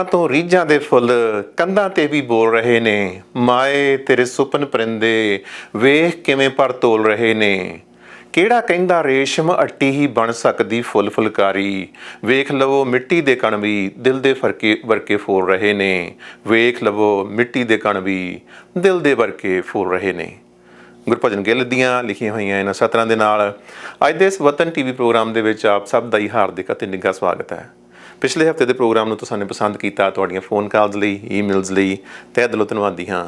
ਦਿਲਾਂ ਤੋਂ ਰੀਝਾਂ ਦੇ ਫੁੱਲ ਕੰਧਾਂ ਤੇ ਵੀ ਬੋਲ ਰਹੇ ਨੇ। ਮਾਏ ਤੇਰੇ ਸੁਪਨ ਪਰਿੰਦੇ ਵੇਖ ਕਿਵੇਂ ਪਰ ਤੋਲ ਰਹੇ ਨੇ। ਕਿਹੜਾ ਕਹਿੰਦਾ ਰੇਸ਼ਮ ਅੱਟੀ ਹੀ ਬਣ ਸਕਦੀ ਫੁੱਲ ਫੁਲਕਾਰੀ। ਵੇਖ ਲਵੋ ਮਿੱਟੀ ਦੇ ਕਣ ਵੀ ਦਿਲ ਦੇ ਵਰਕੇ ਫੋਲ ਰਹੇ ਨੇ। ਵੇਖ ਲਵੋ ਮਿੱਟੀ ਦੇ ਕਣ ਵੀ ਦਿਲ ਦੇ ਵਰਕੇ ਫੋਲ ਰਹੇ ਨੇ। ਗੁਰਭਜਨ ਗਿੱਲ ਦੀਆਂ ਲਿਖੀਆਂ ਹੋਈਆਂ ਇਹਨਾਂ ਸਤਰਾਂ ਦੇ ਨਾਲ ਅੱਜ ਦੇ ਇਸ ਵਤਨ ਟੀਵੀ ਪ੍ਰੋਗਰਾਮ ਦੇ ਵਿੱਚ ਆਪ ਸਭ ਦਾ ਹੀ ਹਾਰਦਿਕ ਅਤੇ ਨਿੱਘਾ ਸਵਾਗਤ ਹੈ। ਪਿਛਲੇ ਹਫ਼ਤੇ ਦੇ ਪ੍ਰੋਗਰਾਮ ਨੂੰ ਤੁਸਾਂ ਨੇ ਪਸੰਦ ਕੀਤਾ। ਤੁਹਾਡੀਆਂ ਫੋਨ ਕਾਲਸ ਲਈ, ਈਮੇਲਸ ਲਈ ਤਹਿ ਦਿਲੋਂ ਧੰਨਵਾਦੀ ਹਾਂ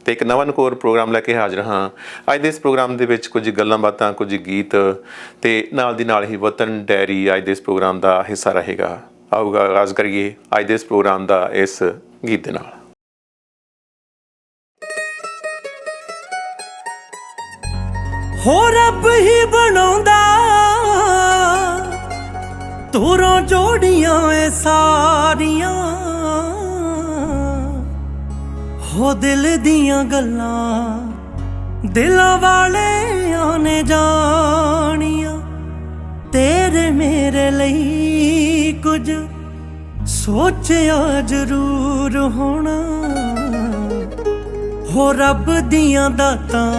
ਤੇ ਇੱਕ ਨਵਾਂ ਨਕੋਰ ਪ੍ਰੋਗਰਾਮ ਲੈ ਕੇ ਹਾਜ਼ਰ ਹਾਂ। ਅੱਜ ਦੇ ਇਸ ਪ੍ਰੋਗਰਾਮ ਦੇ ਵਿੱਚ ਕੁਝ ਗੱਲਾਂ ਬਾਤਾਂ, ਕੁਝ ਗੀਤ ਤੇ ਨਾਲ ਦੀ ਨਾਲ ਹੀ ਵਤਨ ਡਾਇਰੀ ਅੱਜ ਦੇ ਇਸ ਪ੍ਰੋਗਰਾਮ ਦਾ ਹਿੱਸਾ ਰਹੇਗਾ। ਆਓ ਆਗਾਜ਼ ਕਰੀਏ ਅੱਜ ਦੇ ਇਸ ਪ੍ਰੋਗਰਾਮ ਦਾ ਇਸ ਗੀਤ ਦੇ ਨਾਲ। ਹੋ ਰੱਬ ਹੀ ਬਣਾਉਂਦਾ ਤੋਰਾਂ ਜੋੜੀਆਂ ਏ ਸਾਰੀਆਂ। ਹੋ ਦਿਲ ਦੀਆਂ ਗੱਲਾਂ ਦਿਲਾਂ ਵਾਲਿਆਂ ਨੇ ਜਾਣੀਆਂ। ਤੇਰੇ ਮੇਰੇ ਲਈ ਕੁਝ ਸੋਚਿਆ ਜ਼ਰੂਰ ਹੋਣਾ। ਹੋ ਰੱਬ ਦੀਆਂ ਦਾਤਾਂ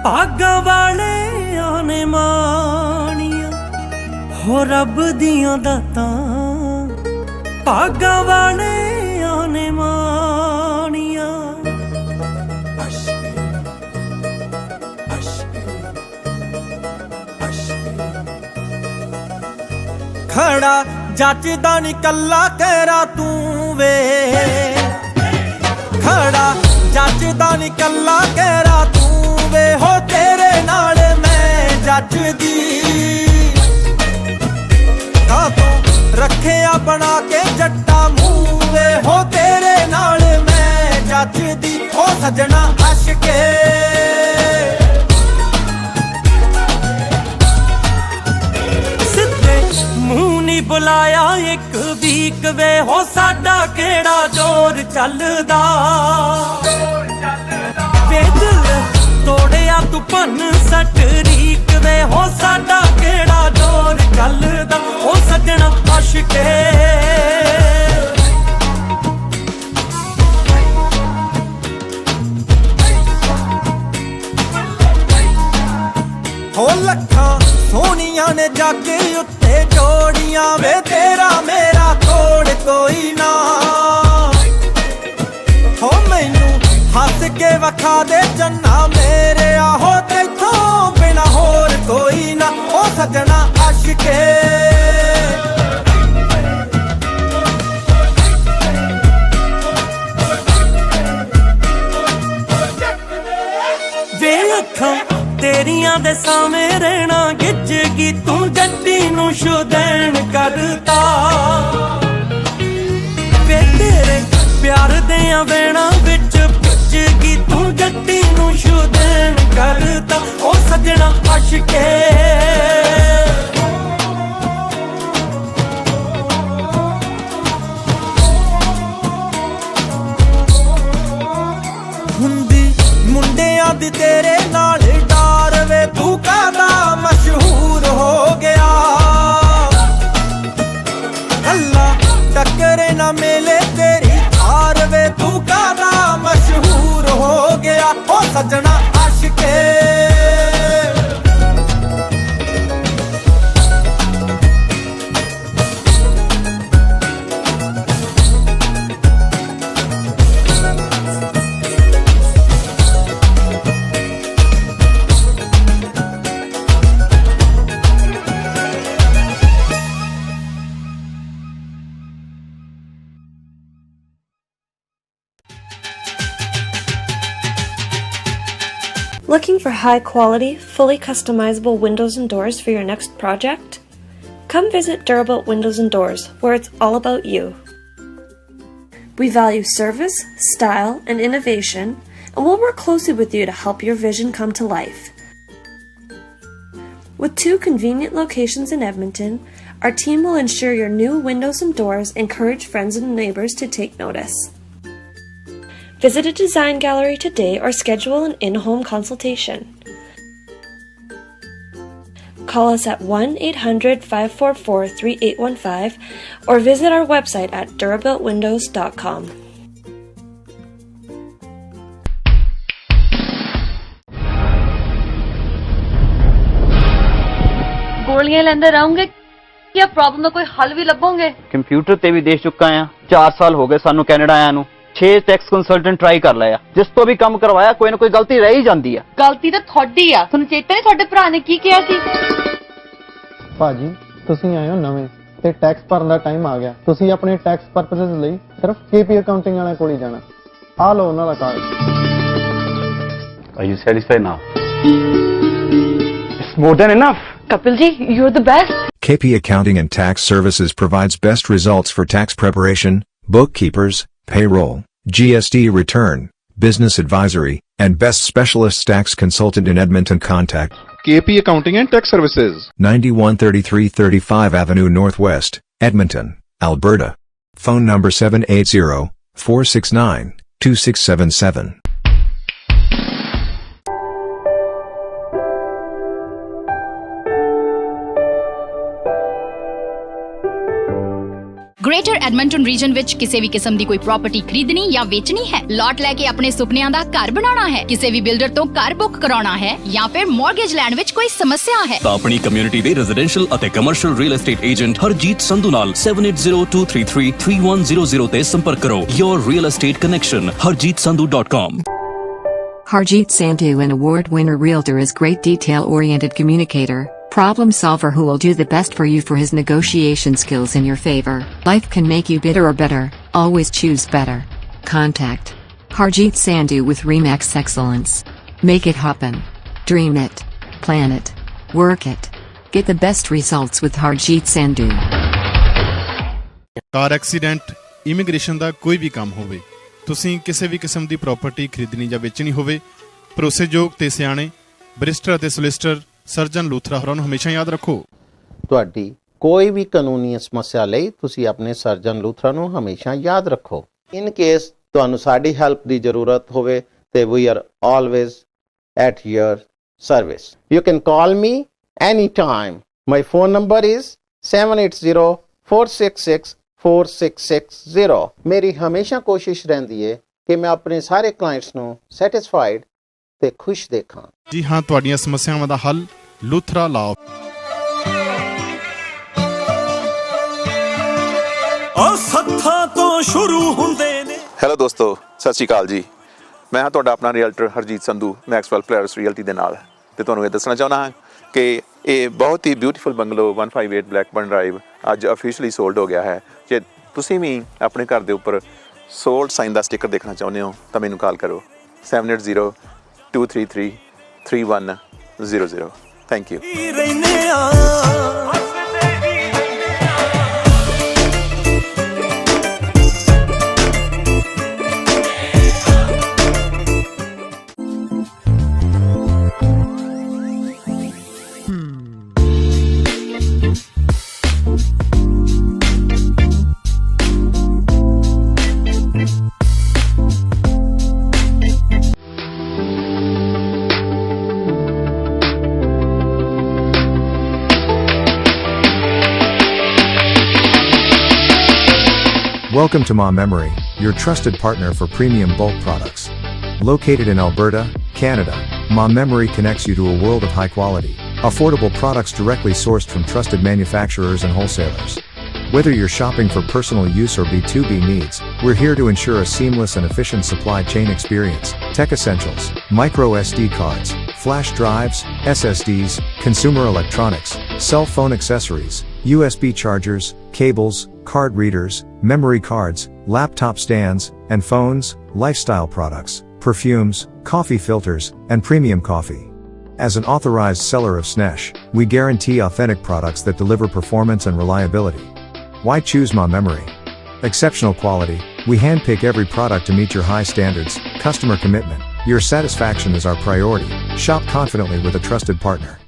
ਭਾਗਾਂ ਵਾਲਿਆਂ ਨੇ ਮਾਣੀਆਂ। ਹੋ ਰੱਬ ਦੀਆਂ ਦਾਤਾਂ ਭਾਗਾਂ ਵਾਲਿਆਂ ਨੇ ਮਾਣੀਆਂ। ਖੜਾ ਜੱਜਦਾ ਨੀ ਕੱਲਾ ਕਹਿਰਾ ਤੂੰ ਵੇ। ਖੜਾ ਜੱਜਦਾ ਨੀ ਕੱਲਾ ਕਹਿਰਾ ਤੂੰ ਵੇ। ਹੋ ਤੇਰੇ ਨਾਲ ਮੈਂ ਜੱਜਦੀ ਕਾ ਤੂੰ ਰੱਖਿਆ ਬਣਾ ਕੇ ਜੱਟਾ ਮੂੰਹ ਵੇ। ਹੋ ਤੇਰੇ ਨਾਲ ਮੈਂ ਜੱਜਦੀ ਹੋ ਸਜਣਾ ਅਸ਼ਕੇ। ਸਿੱਧੇ ਮੂੰਹ ਨੀ ਬੁਲਾਇਆ ਇੱਕ ਵੀਕ ਵੇ। ਹੋ ਸਾਡਾ ਕਿਹੜਾ ਜ਼ੋਰ ਚੱਲਦਾ ਵੇ। ਦਿਲ ਤੋੜਿਆ ਤੂੰ ਭੰਨ ਸੱਟ ਰੀਕ ਵੇ। ਹੋ ਸਾਡਾ ਕਿਹੜਾ ਜ਼ੋਰ ਚੱਲਦਾ ਹੋ ਸਜਣਾ ਅਸ਼ਕੇ। ਹੋ ਲੱਖਾਂ ਸੋਹਣੀਆਂ ਨੇ ਜਾ ਕੇ ਉੱਤੇ ਜੋੜੀਆਂ ਵੇ। ਤੇਰਾ ਮੇਰਾ ਤੋੜ ਕੋਈ ਨਾ। ਹੋ ਮੈਨੂੰ ਹੱਸ ਕੇ ਵਖਾ ਦੇ ਚੰਨਾ ਮੇਰੇ ਆਹੋ ਤੇਥੋਂ ਬਿਨਾ ਹੋਰ ਕੋਈ ਨਾ। ਉਹ ਸਜਣਾ ਅਸ਼ਕੇ। ਵੇ ਅੱਖਾਂ ਤੇਰੀਆਂ ਦੇ ਸਾਵੇਂ ਰਹਿਣਾ ਗਿੱਜ ਗਈ ਤੂੰ ਜੱਟੀ ਨੂੰ ਸ਼ੁਦੈਣ ਕਰਤਾ ਵੇ। ਤੇਰੇ ਪਿਆਰ ਦਿਆਂ ਵੇਣਾ ਵਿੱਚ ਭਿੱਜ ਗਈ ਤੂੰ ਜੱਟੀ ਨੂੰ ਸ਼ੁਦੈਣ ਕਰਤਾ। ਉਹ ਸਜਣਾ ਅਸ਼ਕੇ। ਹੁੰਦੀ ਮੁੰਡਿਆਂ ਦੀ ਤੇਰੇ ਨਾਲ ਡਾਰ ਵੇ। ਤੂੰ ਕਾਹਦਾ ਮਸ਼ਹੂਰ ਹੋ ਗਿਆ ਅੱਲਾ ਟੱਕਰੇ ਨਾ ਮੇਲੇ ਤੇਰੀ ਹਾਰ ਵੇ। ਤੂੰ ਕਾਹਦਾ ਮਸ਼ਹੂਰ ਹੋ ਗਿਆ ਉਹ ਸਜਣਾ ਅਸ਼ਕੇ। Looking for high-quality, fully customizable windows and doors for your next project? Come visit Durable Windows and Doors, where it's all about you. We value service, style, and innovation, and we'll work closely with you to help your vision come to life. With 2 convenient locations in Edmonton, our team will ensure your new windows and doors encourage friends and neighbors to take notice. Visit a design gallery today or schedule an in-home consultation. call us at 1-800-544-3815 or visit our website at durabuiltwindows.com. गोलियां लेंदे रहोगे या problem ਦਾ ਕੋਈ ਹੱਲ ਵੀ ਲੱਭੋਗੇ? Computer ਤੇ ਵੀ ਦੇਖ ਚੁੱਕਾ ਆ 4 ਸਾਲ ਹੋ ਗਏ ਸਾਨੂੰ ਕੈਨੇਡਾ ਆਇਆ ਨੂੰ 6 ਟੈਕਸ ਕੰਸਲਟੈਂਟ ਟਰਾਈ ਕਰ ਲਿਆ ਜਿਸ ਤੋਂ ਵੀ ਕੰਮ ਕਰਵਾਇਆ ਕੋਈ ਨਾ ਕੋਈ ਗਲਤੀ ਰਹਿ ਹੀ ਜਾਂਦੀ ਆ ਗਲਤੀ ਤਾਂ ਤੁਹਾਡੀ ਆ ਤੁਹਾਨੂੰ ਚੇਤਾ ਨਹੀਂ ਤੁਹਾਡੇ ਭਰਾ ਨੇ ਕੀ ਕਿਹਾ ਸੀ ਭਾਜੀ ਤੁਸੀਂ ਆਏ ਹੋ ਨਵੇਂ ਤੇ ਟੈਕਸ ਭਰਨ ਦਾ ਟਾਈਮ ਆ ਗਿਆ ਤੁਸੀਂ ਆਪਣੇ ਟੈਕਸ ਪਰਪਸਸ ਲਈ ਸਿਰਫ ਕੇਪੀ ਅਕਾਊਂਟਿੰਗ ਵਾਲਿਆਂ ਕੋਲ ਹੀ ਜਾਣਾ ਆ ਲਓ ਉਹਨਾਂ ਦਾ card Are you satisfied now? It's more than enough. Kapil ji, you're the best. KP Accounting and Tax Services provides best results for tax preparation, bookkeepers, payroll, GST return, business advisory, and best specialist tax consultant in Edmonton. Contact KP Accounting and Tax Services, 913335 Avenue Northwest, Edmonton, Alberta. Phone number 780-469-2677. Greater Edmonton region ਵਿੱਚ ਕਿਸੇ ਵੀ ਕਿਸਮ ਦੀ ਕੋਈ property ਖਰੀਦਣੀ ਜਾਂ ਵੇਚਣੀ ਹੈ ਲਾਟ ਲੈ ਕੇ ਆਪਣੇ ਸੁਪਨਿਆਂ ਦਾ ਘਰ ਬਣਾਉਣਾ ਹੈ ਕਿਸੇ ਵੀ ਬਿਲਡਰ ਤੋਂ ਘਰ ਬੁੱਕ ਕਰਾਉਣਾ ਹੈ ਜਾਂ ਫਿਰ ਮਾਰਗੇਜ ਲੈਣ ਵਿੱਚ ਕੋਈ ਸਮੱਸਿਆ ਹੈ ਤਾਂ ਆਪਣੀ ਕਮਿਊਨਿਟੀ ਦੇ ਰੈਜ਼ੀਡੈਂਸ਼ੀਅਲ ਅਤੇ commercial real estate agent Harjeet Sandhu ਨਾਲ 7802333100 ਤੇ ਸੰਪਰਕ ਕਰੋ Your Real Estate Connection harjeetsandhu.com Harjeet Sandhu, an award winner realtor, is great detail oriented communicator, problem solver who will do the best for you for his negotiation skills in your favor. Life can make you bitter or better, always choose better. Contact Harjeet Sandhu with Remax Excellence. Make it happen. Dream it. Plan it. Work it. Get the best results with Harjeet Sandhu. Car accident immigration ਦਾ ਕੋਈ ਵੀ ਕੰਮ ਹੋਵੇ ਤੁਸੀਂ ਕਿਸੇ ਵੀ ਕਿਸਮ ਦੀ property ਖਰੀਦਣੀ ਜਾਂ ਵੇਚਣੀ ਹੋਵੇ ਭਰੋਸੇਯੋਗ ਤੇ ਸਿਆਣੇ ਬੈਰਿਸਟਰ ਅਤੇ ਸੋਲਿਸਿਟਰ ਸਰਜਨ ਲੂਥਰਾ ਹੋਰਾਂ ਨੂੰ ਹਮੇਸ਼ਾ ਯਾਦ ਰੱਖੋ ਤੁਹਾਡੀ ਕੋਈ ਵੀ ਕਾਨੂੰਨੀ ਸਮੱਸਿਆ ਲਈ ਤੁਸੀਂ ਆਪਣੇ ਸਰਜਨ ਲੂਥਰਾ ਨੂੰ ਹਮੇਸ਼ਾ ਯਾਦ ਰੱਖੋ ਇਨ ਕੇਸ ਤੁਹਾਨੂੰ ਸਾਡੀ ਹੈਲਪ ਦੀ ਜ਼ਰੂਰਤ ਹੋਵੇ ਤੇ we are always at your service you can call me any time my phone number is 7804664660 ਮੇਰੀ ਹਮੇਸ਼ਾ ਕੋਸ਼ਿਸ਼ ਰਹਿੰਦੀ ਹੈ ਕਿ ਮੈਂ ਆਪਣੇ ਸਾਰੇ ਕਲਾਇੰਟਸ ਨੂੰ ਸੈਟੀਸਫਾਈਡ ਤੇ ਖੁਸ਼ ਦੇਖਾਂ ਜੀ ਹਾਂ ਤੁਹਾਡੀਆਂ ਸਮੱਸਿਆਵਾਂ ਦਾ ਹੱਲ ਲੂਥਰਾ ਲਾਓ ਆ ਸੱਥਾਂ ਤੋਂ ਸ਼ੁਰੂ ਹੁੰਦੇ ਨੇ ਹੈਲੋ ਦੋਸਤੋ ਸਤਿ ਸ਼੍ਰੀ ਅਕਾਲ ਜੀ ਮੈਂ ਹਾਂ ਤੁਹਾਡਾ ਆਪਣਾ realtor Harjeet Sandhu Maxwell Players Realty ਦੇ ਨਾਲ ਤੇ ਤੁਹਾਨੂੰ ਇਹ ਦੱਸਣਾ ਚਾਹੁੰਦਾ ਹਾਂ ਕਿ ਇਹ ਬਹੁਤ ਹੀ ਬਿਊਟੀਫੁਲ ਬੰਗਲੋ 158 ਬਲੈਕਬਰਨ ਡਰਾਈਵ ਅੱਜ ਅਫੀਸ਼ੀਅਲੀ ਸੋਲਡ ਹੋ ਗਿਆ ਹੈ ਜੇ ਤੁਸੀਂ ਵੀ ਆਪਣੇ ਘਰ ਦੇ ਉੱਪਰ ਸੋਲਡ ਸਾਈਨ ਦਾ ਸਟicker ਦੇਖਣਾ ਚਾਹੁੰਦੇ ਹੋ ਤਾਂ ਮੈਨੂੰ ਕਾਲ ਕਰੋ 7802333100 thank you Welcome to Ma Memory, your trusted partner for premium bulk products. Located in Alberta, Canada, Ma Memory connects you to a world of high quality, affordable products directly sourced from trusted manufacturers and wholesalers. Whether you're shopping for personal use or B2B needs, we're here to ensure a seamless and efficient supply chain experience. Tech essentials, micro SD cards, flash drives, SSDs, consumer electronics, cell phone accessories, USB chargers, cables, card readers, memory cards, laptop stands, and phones, lifestyle products, perfumes, coffee filters, and premium coffee. As an authorized seller of Snesh, we guarantee authentic products that deliver performance and reliability. Why choose Ma Memory? Exceptional quality, we handpick every product to meet your high standards, customer commitment. Your satisfaction is our priority. Shop confidently with a trusted partner.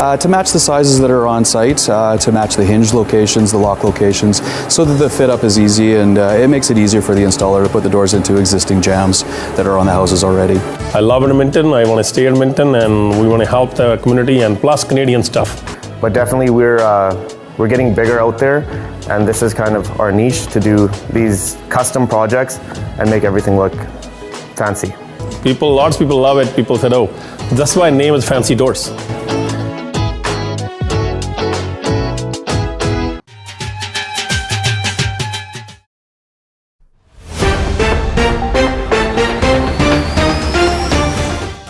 to match the sizes that are on site, to match the hinge locations, the lock locations, so that the fit up is easy, and it makes it easier for the installer to put the doors into existing jams that are on the houses already. I love Edmonton. I want to stay in Edmonton, and we want to help the community and plus Canadian stuff. But definitely we're getting bigger out there, and this is kind of our niche to do these custom projects and make everything look fancy. Lots of people love it. People said, oh, that's why name is Fancy Doors.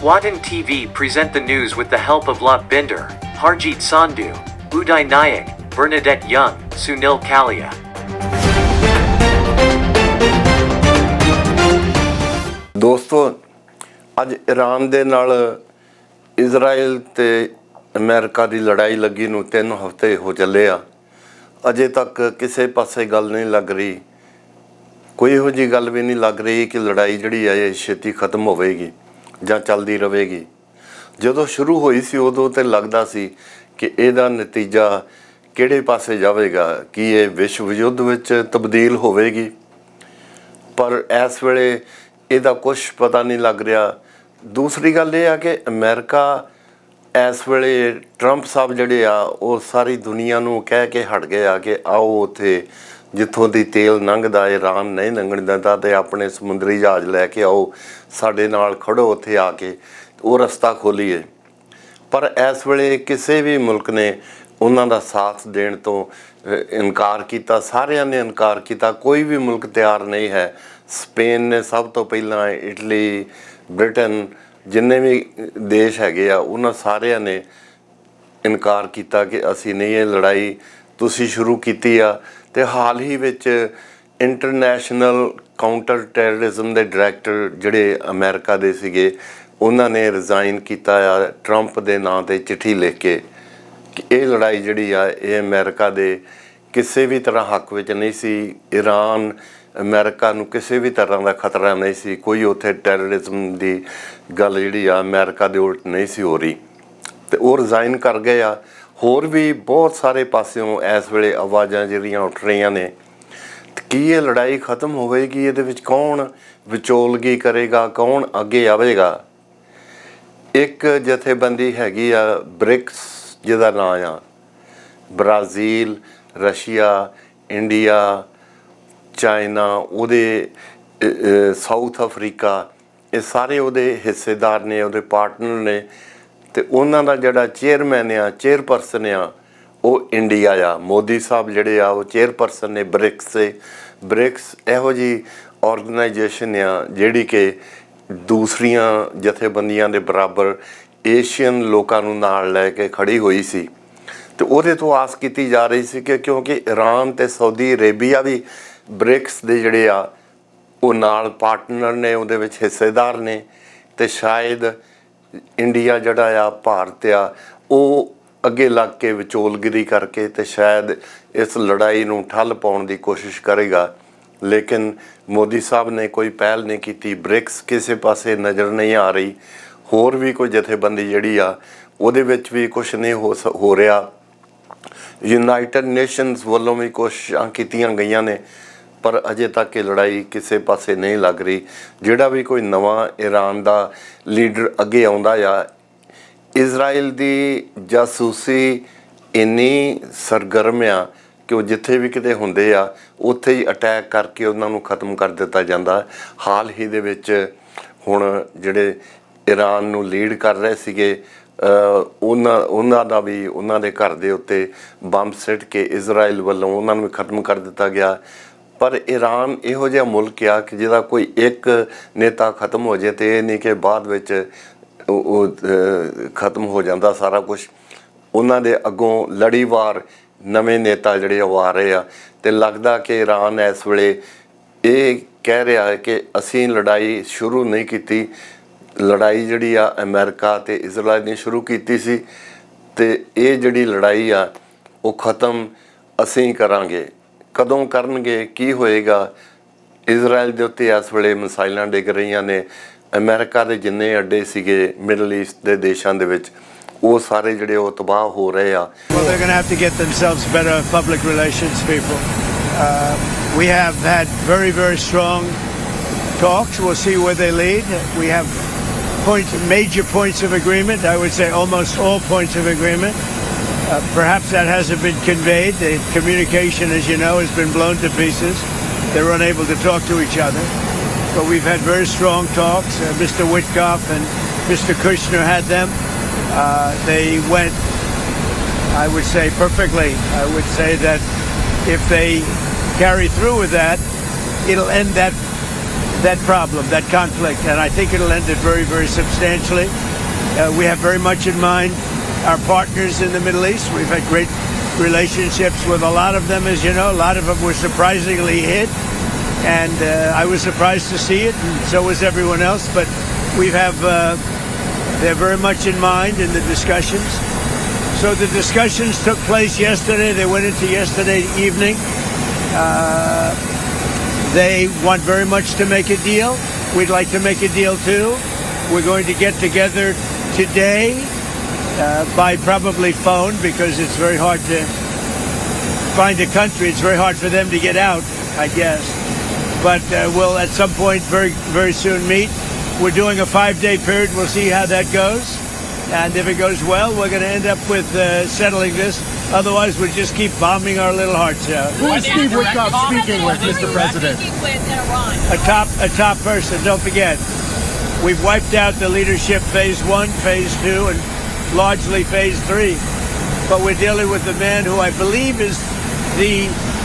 Watan TV present the news with the help of Lot Binder, Harjeet Sandhu, Uday Nayak, Bernadette Young, Sunil Kalia. ਦੋਸਤੋ, ਅੱਜ Iran ਦੇ ਨਾਲ Israel ਤੇ America ਦੀ ਲੜਾਈ ਲੱਗੀ ਨੂੰ 3 ਹਫ਼ਤੇ ਹੋ ਚੱਲੇ ਆ। ਅਜੇ ਤੱਕ ਕਿਸੇ ਪਾਸੇ ਗੱਲ ਨਹੀਂ ਲੱਗ ਰਹੀ, ਕੋਈ ਇਹੋ ਜਿਹੀ ਗੱਲ ਵੀ ਨਹੀਂ ਲੱਗ ਰਹੀ ਕਿ ਲੜਾਈ ਜਿਹੜੀ ਹੈ ਇਹ ਛੇਤੀ ਖਤਮ ਹੋਵੇਗੀ ਜਾਂ ਚੱਲਦੀ ਰਹੇਗੀ। ਜਦੋਂ ਸ਼ੁਰੂ ਹੋਈ ਸੀ ਉਦੋਂ ਤੇ ਲੱਗਦਾ ਸੀ ਕਿ ਇਹਦਾ ਨਤੀਜਾ ਕਿਹੜੇ ਪਾਸੇ ਜਾਵੇਗਾ, ਕਿ ਇਹ ਵਿਸ਼ਵ ਯੁੱਧ ਵਿੱਚ ਤਬਦੀਲ ਹੋਵੇਗੀ, ਪਰ ਇਸ ਵੇਲੇ ਇਹਦਾ ਕੁਝ ਪਤਾ ਨਹੀਂ ਲੱਗ ਰਿਹਾ। ਦੂਸਰੀ ਗੱਲ ਇਹ ਆ ਕਿ ਅਮਰੀਕਾ ਇਸ ਵੇਲੇ ਟਰੰਪ ਸਾਹਿਬ ਜਿਹੜੇ ਆ ਉਹ ਸਾਰੀ ਦੁਨੀਆ ਨੂੰ ਕਹਿ ਕੇ ਹਟ ਗਏ ਆ ਕਿ ਆਓ ਉੱਥੇ ਜਿੱਥੋਂ ਦੀ ਤੇਲ ਲੰਘਦਾ ਈਰਾਨ ਨਹੀਂ ਲੰਘਣ ਦਿੰਦਾ ਤੇ ਆਪਣੇ ਸਮੁੰਦਰੀ ਜਹਾਜ਼ ਲੈ ਕੇ ਆਓ, ਸਾਡੇ ਨਾਲ ਖੜੋ ਉੱਥੇ ਆ ਕੇ, ਉਹ ਰਸਤਾ ਖੋਲੀਏ। ਪਰ ਇਸ ਵੇਲੇ ਕਿਸੇ ਵੀ ਮੁਲਕ ਨੇ ਉਹਨਾਂ ਦਾ ਸਾਥ ਦੇਣ ਤੋਂ ਇਨਕਾਰ ਕੀਤਾ, ਸਾਰਿਆਂ ਨੇ ਇਨਕਾਰ ਕੀਤਾ, ਕੋਈ ਵੀ ਮੁਲਕ ਤਿਆਰ ਨਹੀਂ ਹੈ। ਸਪੇਨ ਨੇ ਸਭ ਤੋਂ ਪਹਿਲਾਂ, ਇਟਲੀ, ਬ੍ਰਿਟਨ, ਜਿੰਨੇ ਵੀ ਦੇਸ਼ ਹੈਗੇ ਆ ਉਹਨਾਂ ਸਾਰਿਆਂ ਨੇ ਇਨਕਾਰ ਕੀਤਾ ਕਿ ਅਸੀਂ ਨਹੀਂ ਇਹ ਲੜਾਈ ਤੁਸੀਂ ਸ਼ੁਰੂ ਕੀਤੀ ਆ। ਅਤੇ ਹਾਲ ਹੀ ਵਿੱਚ ਇੰਟਰਨੈਸ਼ਨਲ ਕਾਊਂਟਰ ਟੈਰਰਿਜ਼ਮ ਦੇ ਡਾਇਰੈਕਟਰ ਜਿਹੜੇ ਅਮਰੀਕਾ ਦੇ ਸੀਗੇ, ਉਹਨਾਂ ਨੇ ਰਿਜ਼ਾਈਨ ਕੀਤਾ ਆ ਟਰੰਪ ਦੇ ਨਾਂ 'ਤੇ ਚਿੱਠੀ ਲਿਖ ਕੇ ਕਿ ਇਹ ਲੜਾਈ ਜਿਹੜੀ ਆ ਇਹ ਅਮਰੀਕਾ ਦੇ ਕਿਸੇ ਵੀ ਤਰ੍ਹਾਂ ਹੱਕ ਵਿੱਚ ਨਹੀਂ ਸੀ। ਈਰਾਨ ਅਮਰੀਕਾ ਨੂੰ ਕਿਸੇ ਵੀ ਤਰ੍ਹਾਂ ਦਾ ਖਤਰਾ ਨਹੀਂ ਸੀ, ਕੋਈ ਉੱਥੇ ਟੈਰਰਿਜ਼ਮ ਦੀ ਗੱਲ ਜਿਹੜੀ ਆ ਅਮਰੀਕਾ ਦੇ ਉਲਟ ਨਹੀਂ ਸੀ ਹੋ ਰਹੀ, ਅਤੇ ਉਹ ਰਿਜ਼ਾਈਨ ਕਰ ਗਏ ਆ। ਹੋਰ ਵੀ ਬਹੁਤ ਸਾਰੇ ਪਾਸਿਓਂ ਇਸ ਵੇਲੇ ਆਵਾਜ਼ਾਂ ਜਿਹੜੀਆਂ ਉੱਠ ਰਹੀਆਂ ਨੇ, ਕੀ ਇਹ ਲੜਾਈ ਖਤਮ ਹੋਵੇਗੀ, ਇਹਦੇ ਵਿੱਚ ਕੌਣ ਵਿਚੋਲਗੀ ਕਰੇਗਾ, ਕੌਣ ਅੱਗੇ ਆਵੇਗਾ। ਇੱਕ ਜਥੇਬੰਦੀ ਹੈਗੀ ਆ ਬ੍ਰਿਕਸ, ਜਿਹਦਾ ਨਾਂ ਆ ਬ੍ਰਾਜ਼ੀਲ, ਰਸ਼ੀਆ, ਇੰਡੀਆ, ਚਾਈਨਾ, ਉਹਦੇ ਸਾਊਥ ਅਫਰੀਕਾ, ਇਹ ਸਾਰੇ ਉਹਦੇ ਹਿੱਸੇਦਾਰ ਨੇ, ਉਹਦੇ ਪਾਰਟਨਰ ਨੇ, ਅਤੇ ਉਹਨਾਂ ਦਾ ਜਿਹੜਾ ਚੇਅਰਮੈਨ ਆ, ਚੇਅਰਪਰਸਨ ਆ, ਉਹ ਇੰਡੀਆ ਆ। ਮੋਦੀ ਸਾਹਿਬ ਜਿਹੜੇ ਆ ਉਹ ਚੇਅਰਪਰਸਨ ਨੇ ਬ੍ਰਿਕਸ ਦੇ। ਬ੍ਰਿਕਸ ਇਹੋ ਜਿਹੀ ਔਰਗਨਾਈਜੇਸ਼ਨ ਆ ਜਿਹੜੀ ਕਿ ਦੂਸਰੀਆਂ ਜਥੇਬੰਦੀਆਂ ਦੇ ਬਰਾਬਰ ਏਸ਼ੀਅਨ ਲੋਕਾਂ ਨੂੰ ਨਾਲ ਲੈ ਕੇ ਖੜੀ ਹੋਈ ਸੀ, ਅਤੇ ਉਹਦੇ ਤੋਂ ਆਸ ਕੀਤੀ ਜਾ ਰਹੀ ਸੀ ਕਿ ਕਿਉਂਕਿ ਈਰਾਨ ਅਤੇ ਸਾਊਦੀ ਅਰੇਬੀਆ ਵੀ ਬ੍ਰਿਕਸ ਦੇ ਜਿਹੜੇ ਆ ਉਹ ਨਾਲ ਪਾਰਟਨਰ ਨੇ, ਉਹਦੇ ਵਿੱਚ ਹਿੱਸੇਦਾਰ ਨੇ, ਅਤੇ ਸ਼ਾਇਦ ਇੰਡੀਆ ਜਿਹੜਾ ਆ, ਭਾਰਤ ਆ, ਉਹ ਅੱਗੇ ਲੱਗ ਕੇ ਵਿਚੋਲਗਿਰੀ ਕਰਕੇ ਅਤੇ ਸ਼ਾਇਦ ਇਸ ਲੜਾਈ ਨੂੰ ਠੱਲ ਪਾਉਣ ਦੀ ਕੋਸ਼ਿਸ਼ ਕਰੇਗਾ। ਲੇਕਿਨ ਮੋਦੀ ਸਾਹਿਬ ਨੇ ਕੋਈ ਪਹਿਲ ਨਹੀਂ ਕੀਤੀ, ਬ੍ਰਿਕਸ ਕਿਸੇ ਪਾਸੇ ਨਜ਼ਰ ਨਹੀਂ ਆ ਰਹੀ। ਹੋਰ ਵੀ ਕੋਈ ਜਥੇਬੰਦੀ ਜਿਹੜੀ ਆ ਉਹਦੇ ਵਿੱਚ ਵੀ ਕੁਛ ਨਹੀਂ ਹੋ ਰਿਹਾ। ਯੂਨਾਈਟਡ ਨੇਸ਼ਨਸ ਵੱਲੋਂ ਵੀ ਕੋਸ਼ਿਸ਼ਾਂ ਕੀਤੀਆਂ ਗਈਆਂ ਨੇ, ਪਰ ਅਜੇ ਤੱਕ ਇਹ ਲੜਾਈ ਕਿਸੇ ਪਾਸੇ ਨਹੀਂ ਲੱਗ ਰਹੀ। ਜਿਹੜਾ ਵੀ ਕੋਈ ਨਵਾਂ ਈਰਾਨ ਦਾ ਲੀਡਰ ਅੱਗੇ ਆਉਂਦਾ ਆ, ਇਜ਼ਰਾਈਲ ਦੀ ਜਾਸੂਸੀ ਇੰਨੀ ਸਰਗਰਮ ਆ ਕਿ ਉਹ ਜਿੱਥੇ ਵੀ ਕਿਤੇ ਹੁੰਦੇ ਆ ਉੱਥੇ ਹੀ ਅਟੈਕ ਕਰਕੇ ਉਹਨਾਂ ਨੂੰ ਖਤਮ ਕਰ ਦਿੱਤਾ ਜਾਂਦਾ। ਹਾਲ ਹੀ ਦੇ ਵਿੱਚ ਹੁਣ ਜਿਹੜੇ ਈਰਾਨ ਨੂੰ ਲੀਡ ਕਰ ਰਹੇ ਸੀਗੇ, ਉਹਨਾਂ ਦਾ ਵੀ ਉਹਨਾਂ ਦੇ ਘਰ ਦੇ ਉੱਤੇ ਬੰਬ ਸਿੱਟ ਕੇ ਇਜ਼ਰਾਈਲ ਵੱਲੋਂ ਉਹਨਾਂ ਨੂੰ ਖਤਮ ਕਰ ਦਿੱਤਾ ਗਿਆ। ਪਰ ਈਰਾਨ ਇਹੋ ਜਿਹਾ ਮੁਲਕ ਆ ਕਿ ਜਿਹਦਾ ਕੋਈ ਇੱਕ ਨੇਤਾ ਖਤਮ ਹੋ ਜਾਏ ਅਤੇ ਇਹ ਨਹੀਂ ਕਿ ਬਾਅਦ ਵਿੱਚ ਉਹ ਖਤਮ ਹੋ ਜਾਂਦਾ ਸਾਰਾ ਕੁਛ। ਉਹਨਾਂ ਦੇ ਅੱਗੋਂ ਲੜੀਵਾਰ ਨਵੇਂ ਨੇਤਾ ਜਿਹੜੇ ਉਹ ਆ ਰਹੇ ਆ, ਅਤੇ ਲੱਗਦਾ ਕਿ ਈਰਾਨ ਇਸ ਵੇਲੇ ਇਹ ਕਹਿ ਰਿਹਾ ਹੈ ਕਿ ਅਸੀਂ ਲੜਾਈ ਸ਼ੁਰੂ ਨਹੀਂ ਕੀਤੀ, ਲੜਾਈ ਜਿਹੜੀ ਆ ਅਮਰੀਕਾ ਅਤੇ ਇਜ਼ਰਾਈਲ ਨੇ ਸ਼ੁਰੂ ਕੀਤੀ ਸੀ, ਅਤੇ ਇਹ ਜਿਹੜੀ ਲੜਾਈ ਆ ਉਹ ਖਤਮ ਅਸੀਂ ਕਰਾਂਗੇ। ਕਦੋਂ ਕਰਨਗੇ, ਕੀ ਹੋਏਗਾ। ਇਜ਼ਰਾਈਲ ਦੇ ਉੱਤੇ ਇਸ ਵੇਲੇ ਮਿਸਾਈਲਾਂ ਡਿੱਗ ਰਹੀਆਂ ਨੇ। ਅਮਰੀਕਾ ਦੇ ਜਿੰਨੇ ਅੱਡੇ ਸੀਗੇ ਮਿਡਲ ਈਸਟ ਦੇ ਦੇਸ਼ਾਂ ਦੇ ਵਿੱਚ, ਉਹ ਸਾਰੇ ਜਿਹੜੇ ਉਹ ਤਬਾਹ ਹੋ ਰਹੇ ਆ। Well, they're going to have to get themselves better public relations people. We have had very, very strong talks. We'll see where they lead. We have major points of agreement. I would say almost all points of agreement. Perhaps that hasn't been conveyed. The communication, as you know, has been blown to pieces. They're unable to talk to each other. But we've had very strong talks. Mr. Witkoff and Mr. Kushner had them. They went, I would say, perfectly. I would say that if they carry through with that, it'll end that problem, that conflict, and I think it'll end it very, very substantially. We have very much in mind our partners in the Middle East. We've had great relationships with a lot of them, as you know. A lot of them were surprisingly hit, and I was surprised to see it, and so was everyone else. But we have, they're very much in mind in the discussions. So the discussions took place yesterday. They went into yesterday evening. They want very much to make a deal. We'd like to make a deal too. We're going to get together today by probably phone because it's very hard to find a country. It's very hard for them to get out, I guess. But we'll at some point very, very soon meet. We're doing a 5-day period. We'll see how that goes. And if it goes well, we're going to end up with settling this. Otherwise, we'll just keep bombing our little hearts out. Who is Steve Witkoff speaking with, Mr. President? A top person. Don't forget, we've wiped out the leadership phase 1, phase 2, and largely phase 3. But we're dealing with the man who I believe is the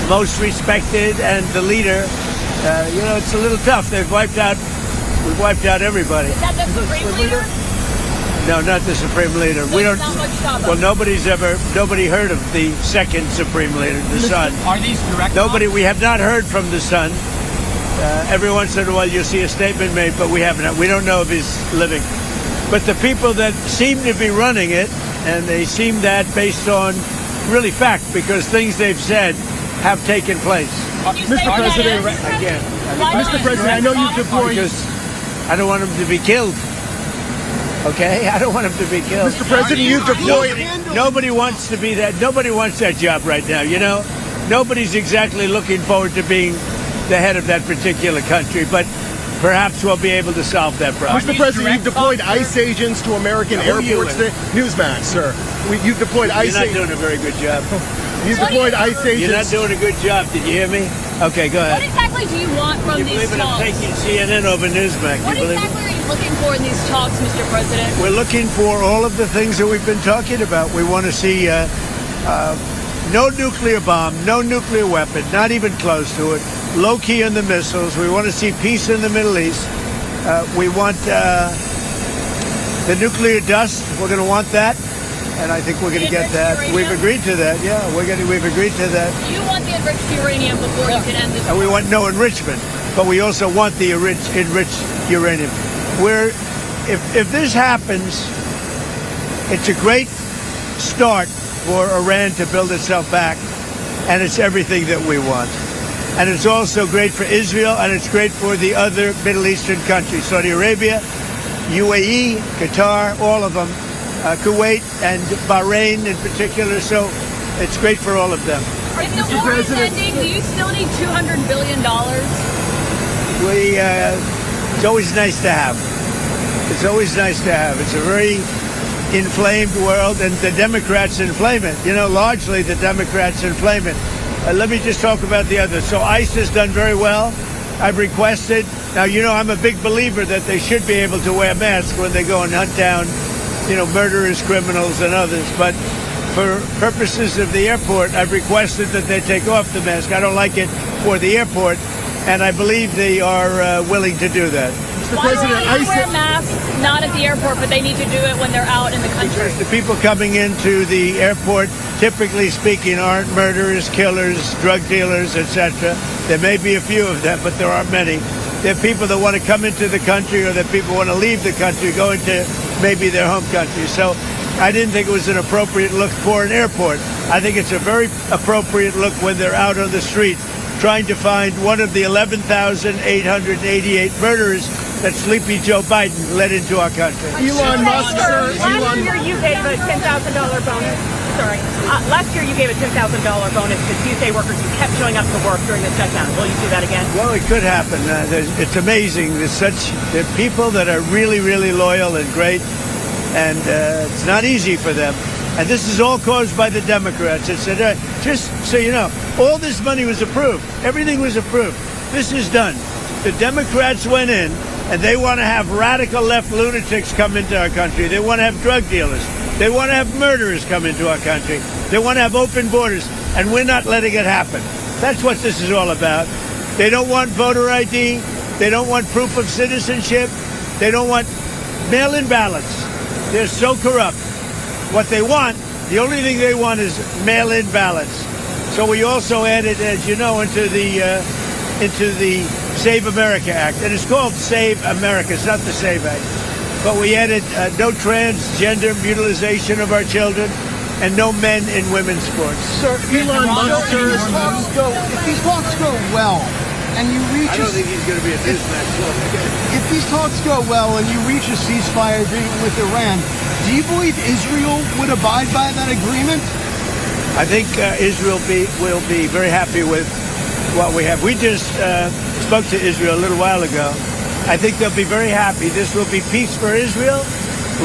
most respected and the leader. You know, it's a little tough. We've wiped out everybody. Is that the Supreme Leader? No, not the Supreme Leader. We don't. Well, nobody heard of the second Supreme Leader, the Son. Are these direct? We have not heard from the Son. Every once in a while you'll see a statement made, but we haven't. We don't know if he's living. But the people that seem to be running it, and they seem that based on really fact, because things they've said have taken place. Mr. President, again. Mr. President, I know you've deployed. Because I don't want him to be killed. Okay, I don't want him to be killed. Mr. President, you've deployed. Nobody wants to be that. Nobody wants that job right now. You know, nobody's exactly looking forward to being the head of that particular country. But perhaps we'll be able to solve that problem. Mr. President, you've deployed ICE agents to American airports. Newsmax, sir. You've deployed ICE. You're not doing a very good job. You've deployed ICE agents. You're not doing a good job. Did you hear me? Okay, go ahead. What exactly do you want from these talks? I'm taking CNN over Newsmax. What exactly are you looking for in these talks, Mr. President? We're looking for all of the things that we've been talking about. We want to see no nuclear bomb, no nuclear weapon, not even close to it, low key on the missiles. We want to see peace in the Middle East. We want the nuclear dust. We're going to want that. And I think we're going to get that. Uranium? We've agreed to that. Yeah, we've agreed to that. You want the enriched uranium before you can end this. And we want no enrichment, but we also want the enriched uranium. If this happens, it's a great start for Iran to build itself back, and it's everything that we want. And it's also great for Israel, and it's great for the other Middle Eastern countries, Saudi Arabia, UAE, Qatar, all of them. Kuwait and Bahrain in particular, so it's great for all of them. If the war is ending, do you still need $200 billion? It's always nice to have. It's always nice to have. It's a very inflamed world, and the Democrats inflame it. You know, largely the Democrats inflame it. Let me just talk about the others. So ICE has done very well. I've requested. Now, you know, I'm a big believer that they should be able to wear masks when they go and hunt down, you know, murderers, criminals, and others. But for purposes of the airport, I've requested that they take off the mask. I don't like it for the airport, and I believe they are willing to do that. Mr. President, I wear masks not at the airport, but they need to do it when they're out in the country. Because the people coming into the airport, typically speaking, aren't murderers, killers, drug dealers, etc. There may be a few of them, but there aren't many. They're people that want to come into the country, or that people want to leave the country, go into maybe their home country. So I didn't think it was an appropriate look for an airport. I think it's a very appropriate look when they're out on the street trying to find one of the 11,888 murderers that sleepy Joe Biden let into our country. Elon Musk, sir. Last year you gave a $10,000 bonus. Sorry. Last year you gave a $10,000 bonus to Tuesday workers who kept showing up to work during the shutdown. Will you do that again? Well, it could happen. It's amazing. There are people that are really, really loyal and great, and it's not easy for them. And this is all caused by the Democrats. Just so you know, all this money was approved. Everything was approved. This is done. The Democrats went in, and they want to have radical left lunatics come into our country. They want to have drug dealers. They want to have murderers come into our country. They want to have open borders, and we're not letting it happen. That's what this is all about. They don't want voter ID. They don't want proof of citizenship. They don't want mail-in ballots. They're so corrupt. What they want, the only thing they want is mail-in ballots. So we also added, as you know, into the Save America Act. And it's called Save America. It's not the Save Act. But we added no transgender mutilization of our children and no men in women's sports. Sir, Elon Musk, sir, if these talks go well, and you reach I don't think he's going to be a newsman. If these talks go well and you reach a ceasefire agreement with Iran, do you believe Israel would abide by that agreement? I think Israel will be very happy with what we have. We just spoke to Israel a little while ago. I think they'll be very happy. This will be peace for Israel,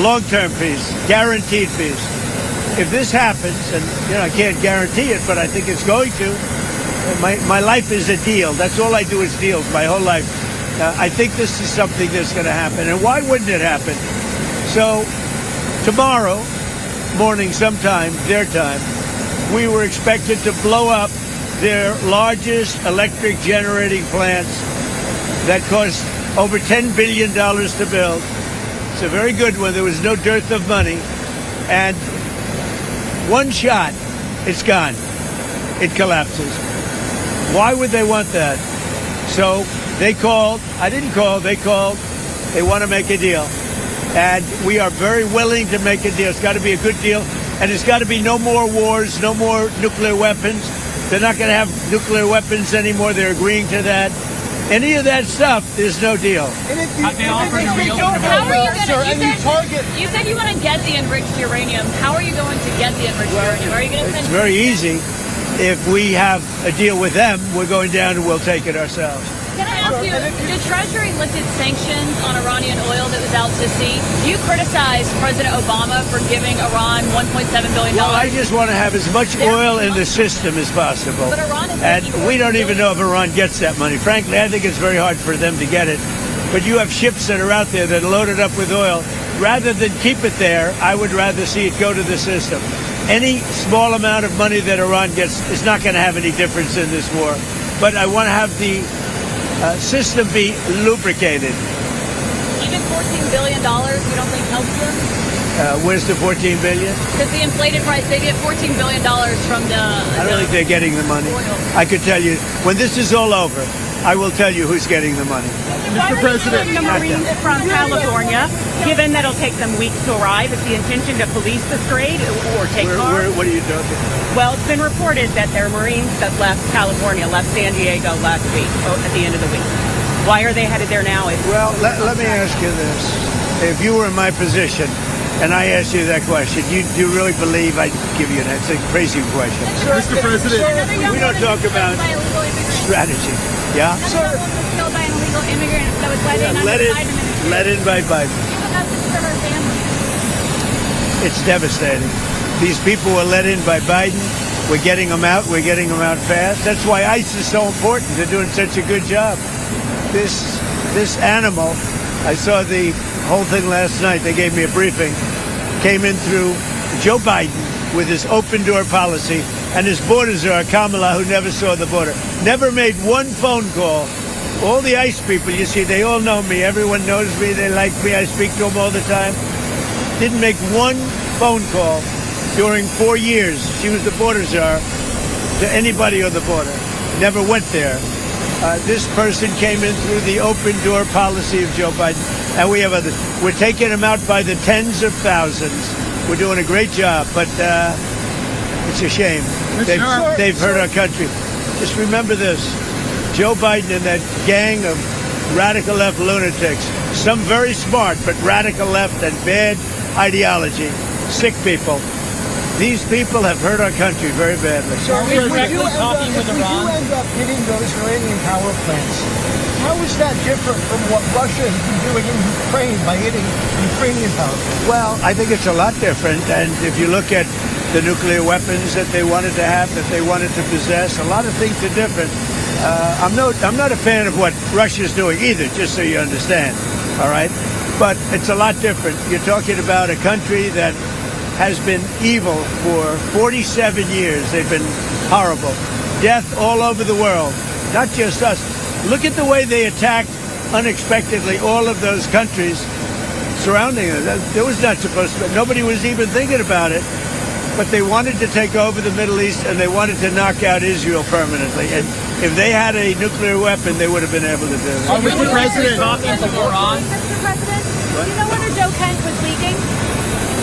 long-term peace, guaranteed peace. If this happens, and I can't guarantee it, but I think it's going to. My life is a deal. That's all I do is deals my whole life. I think this is something that's going to happen. And why wouldn't it happen? So tomorrow morning sometime, their time, we were expected to blow up their largest electric generating plants that cost over $10 billion to build. It's a very good one. There was no dearth of money. And one shot, it's gone. It collapses. Why would they want that? So they called. I didn't call. They called. They want to make a deal. And we are very willing to make a deal. It's got to be a good deal. And it's got to be no more wars, no more nuclear weapons. They're not going to have nuclear weapons anymore. They're agreeing to that. Any of that stuff, there's no deal. And if you, You said you want to get the enriched uranium. How are you going to get the enriched uranium? Are you going to send? It's very easy. If we have a deal with them, we're going down and we'll take it ourselves. Can I ask you, the Treasury lifted sanctions on Iranian oil that was out to sea. Do you criticize President Obama for giving Iran $1.7 billion? Well, I just want to have as much oil in the system as possible. But Iran is and we don't even know if Iran gets that money. Frankly, I think it's very hard for them to get it. But you have ships that are out there that are loaded up with oil. Rather than keep it there, I would rather see it go to the system. Any small amount of money that Iran gets is not going to have any difference in this war. But I want to have the system be lubricated. Even $14 billion, you don't think helps them? Where's the $14 billion? Because the inflated price, they get $14 billion from the... I don't think they're getting the money. Oil. I could tell you, when this is all over, I will tell you who's getting the money. Mr. President, the Marines from California, given that it'll take them weeks to arrive, is the intention to police the strait or take cars? What are you talking about? Well, it's been reported that there are Marines that left California, left San Diego last week, at the end of the week. Why are they headed there now? Well, let me ask you this. If you were in my position and I asked you that question, do you really believe I'd give you that? It's a crazy question. Mr. President, we don't talk about strategy. Yeah? Sir, killed by an illegal immigrant that was Let in by Biden. It's devastating. These people were let in by Biden. We're getting them out. We're getting them out fast. That's why ICE is so important. They're doing such a good job. This animal, I saw the whole thing last night. They gave me a briefing. Came in through Joe Biden with his open door policy, and his border czar, Kamala, who never saw the border. Never made one phone call. All the ICE people, you see, they all know me. Everyone knows me. They like me. I speak to them all the time. Didn't make one phone call during 4 years. She was the border czar to anybody on the border. Never went there. This person came in through the open door policy of Joe Biden, and we have others. We're taking them out by the tens of thousands. We're doing a great job, but it's a shame. They've hurt our country. Just remember this. Joe Biden and that gang of radical left lunatics, some very smart, but radical left and bad ideology, sick people. These people have hurt our country very badly. So if we do end up hitting those Iranian power plants, how is that different from what Russia has been doing in Ukraine by hitting Ukrainian power plants? Well, I think it's a lot different. And if you look at the nuclear weapons that they wanted to have, that they wanted to possess, a lot of things are different. I'm not a fan of what Russia's doing either, just so you understand. All right? But it's a lot different. You're talking about a country that has been evil for 47 years. They've been horrible. Death all over the world, not just us. Look at the way they attacked unexpectedly all of those countries surrounding us. There was not supposed to be. Nobody was even thinking about it. But they wanted to take over the Middle East, and they wanted to knock out Israel permanently. And if they had a nuclear weapon, they would have been able to do it. Mr. President, talking to Iran. Mr. President, do you know whether Joe Kent was leaking?